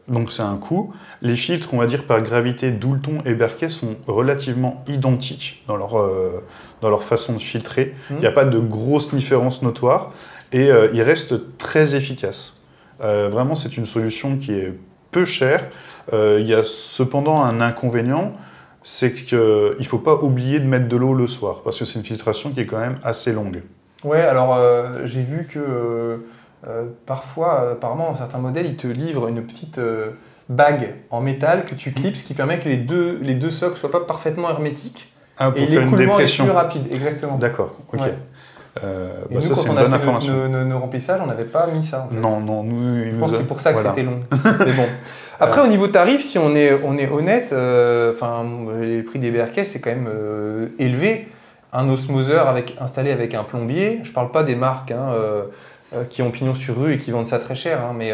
donc c'est un coup. Les filtres, on va dire par gravité, Doulton et Berkey sont relativement identiques dans leur façon de filtrer. Il n'y a pas de grosse différence notoire. Et il reste très efficace. Vraiment, c'est une solution qui est peu chère. Il y a cependant un inconvénient, c'est qu'il ne faut pas oublier de mettre de l'eau le soir, parce que c'est une filtration qui est quand même assez longue. Ouais, alors j'ai vu que parfois, apparemment, dans certains modèles, ils te livrent une petite bague en métal que tu clips, ce qui permet que les deux socles ne soient pas parfaitement hermétiques. Ah, pour et faire une dépression. Est plus rapide, exactement. D'accord, ok. Ouais. Et nous, ça, quand on a fait nos remplissages, on n'avait pas mis ça. En fait. Non, nous, je pense que c'est pour ça que c'était long. Mais bon. Après, au niveau tarif, si on est honnête, les prix des Berkey, c'est quand même élevé. Un osmoseur installé avec un plombier, je ne parle pas des marques qui ont pignon sur rue et qui vendent ça très cher, mais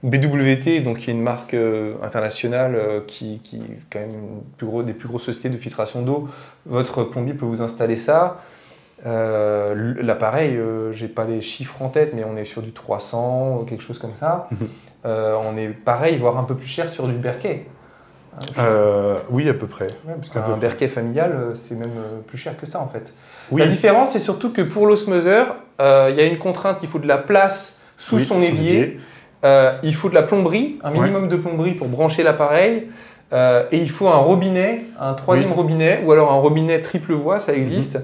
BWT, donc, qui est une marque internationale qui est quand même des plus grosses sociétés de filtration d'eau, votre plombier peut vous installer ça. L'appareil, j'ai pas les chiffres en tête, mais on est sur du 300, quelque chose comme ça. On est pareil, voire un peu plus cher sur du Berkey. Oui, à peu près. Ouais, parce qu'un Berkey familial, c'est même plus cher que ça en fait. Oui. La différence, c'est surtout que pour l'osmoseur, il y a une contrainte qu'il faut de la place sous son évier. Il faut de la plomberie, un minimum de plomberie pour brancher l'appareil. Et il faut un robinet, un troisième robinet, ou alors un robinet triple voie, ça existe.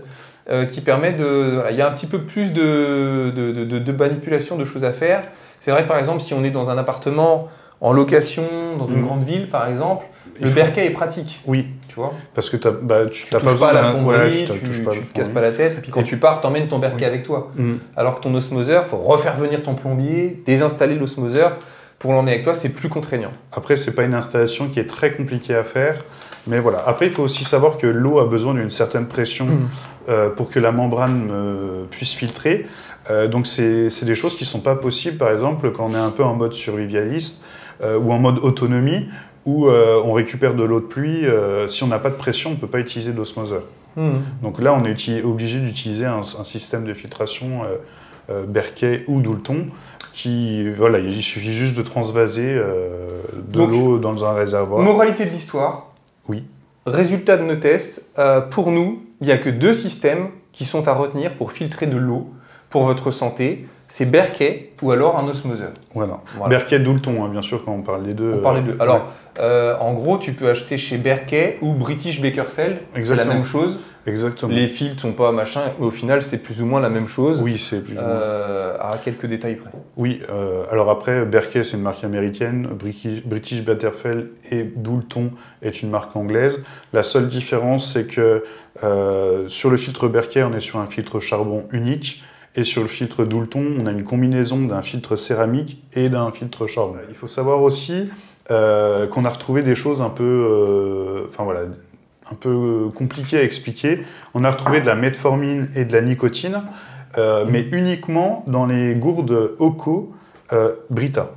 Qui permet de... il y a un petit peu plus de manipulation, de choses à faire. C'est vrai que par exemple, si on est dans un appartement en location, dans une grande ville par exemple, le Berkey est pratique. Oui. Tu vois, parce que tu n'as pas besoin de la plomberie, tu ne te casses pas la tête, et puis quand tu pars, tu emmènes ton Berkey avec toi. Alors que ton osmoseur, il faut refaire venir ton plombier, désinstaller l'osmoseur pour l'emmener avec toi, c'est plus contraignant. Après, ce n'est pas une installation qui est très compliquée à faire. Mais voilà. Après, il faut aussi savoir que l'eau a besoin d'une certaine pression pour que la membrane puisse filtrer. Donc, c'est des choses qui ne sont pas possibles, par exemple, quand on est un peu en mode survivaliste ou en mode autonomie, où on récupère de l'eau de pluie. Si on n'a pas de pression, on ne peut pas utiliser d'osmoseur. Donc là, on est obligé d'utiliser un système de filtration Berkey ou Doulton. Voilà, il suffit juste de transvaser de l'eau dans un réservoir. Moralité de l'histoire. Oui. Résultat de nos tests, pour nous, il n'y a que 2 systèmes qui sont à retenir pour filtrer de l'eau pour votre santé. C'est Berkey ou alors un osmoseur. Voilà. Berkey, Doulton, bien sûr, quand on parle des deux. On parle des deux. Alors, en gros, tu peux acheter chez Berkey ou British Bakerfeld. C'est la même chose. Exactement. Les filtres sont pas machin, mais au final, c'est plus ou moins la même chose. Oui, c'est plus ou moins. À quelques détails près. Oui, alors après, Berkey, c'est une marque américaine. British Bakerfeld et Doulton est une marque anglaise. La seule différence, c'est que sur le filtre Berkey, on est sur un filtre charbon unique. Et sur le filtre Doulton, on a une combinaison d'un filtre céramique et d'un filtre charbon. Il faut savoir aussi qu'on a retrouvé des choses un peu, un peu compliquées à expliquer. On a retrouvé de la metformine et de la nicotine, mais uniquement dans les gourdes Oco Brita.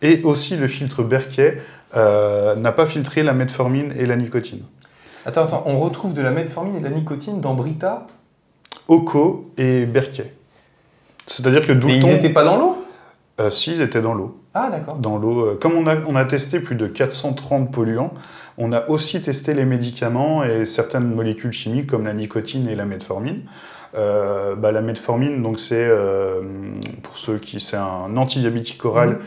Et aussi le filtre Berkey n'a pas filtré la metformine et la nicotine. Attends, on retrouve de la metformine et de la nicotine dans Brita ? Oco et Berkey. C'est-à-dire que Doulton... Mais ils n'étaient pas dans l'eau ? Si, ils étaient dans l'eau. Ah, d'accord. Dans l'eau. Comme on a testé plus de 430 polluants, on a aussi testé les médicaments et certaines molécules chimiques comme la nicotine et la metformine. La metformine, donc c'est c'est un antidiabétique oral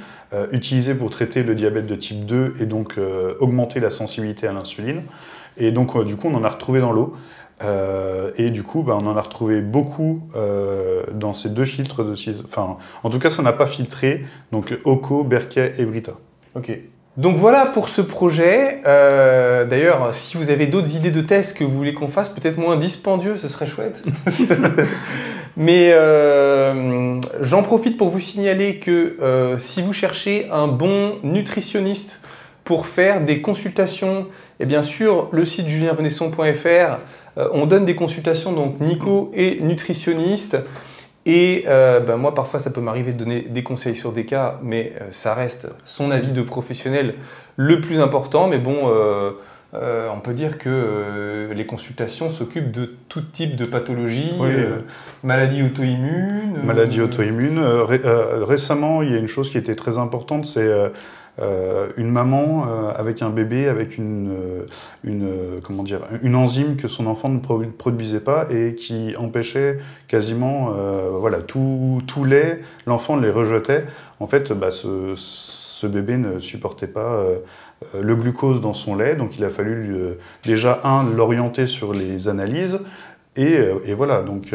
utilisé pour traiter le diabète de type 2 et donc augmenter la sensibilité à l'insuline. Et donc du coup, on en a retrouvé dans l'eau. Et du coup, on en a retrouvé beaucoup dans ces 2 filtres de en tout cas, ça n'a pas filtré. Donc Oco, Berkey et Brita. Ok. Donc voilà pour ce projet. D'ailleurs, si vous avez d'autres idées de tests que vous voulez qu'on fasse, peut-être moins dispendieux, ce serait chouette. Mais j'en profite pour vous signaler que si vous cherchez un bon nutritionniste pour faire des consultations, et bien sûr, le site julienvenesson.fr, on donne des consultations, donc Nico est nutritionniste. Et moi, parfois, ça peut m'arriver de donner des conseils sur des cas, mais ça reste son avis de professionnel le plus important. Mais bon, on peut dire que les consultations s'occupent de tout type de pathologies, Oui. maladies auto-immunes. Maladies auto-immunes. Récemment, il y a une chose qui était très importante, c'est une maman avec un bébé avec comment dire, une enzyme que son enfant ne produisait pas et qui empêchait quasiment voilà, tout lait, l'enfant les rejetait. En fait, ce bébé ne supportait pas le glucose dans son lait, donc il a fallu déjà l'orienter sur les analyses. Et voilà, donc,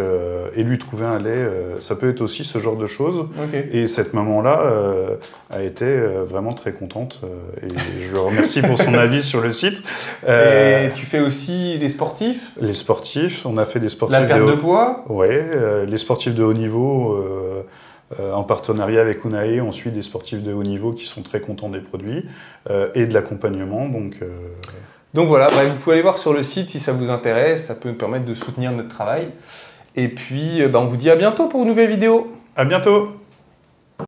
et lui trouver un lait, ça peut être aussi ce genre de choses. Okay. Et cette maman-là a été vraiment très contente. Et je le remercie pour son avis sur le site. Et tu fais aussi les sportifs? Les sportifs, on a fait des sportifs. La perte de poids? Oui, les sportifs de haut niveau. En partenariat avec Unae, on suit des sportifs de haut niveau qui sont très contents des produits et de l'accompagnement. Donc voilà, vous pouvez aller voir sur le site si ça vous intéresse, ça peut nous permettre de soutenir notre travail. Et puis on vous dit à bientôt pour une nouvelle vidéo. À bientôt.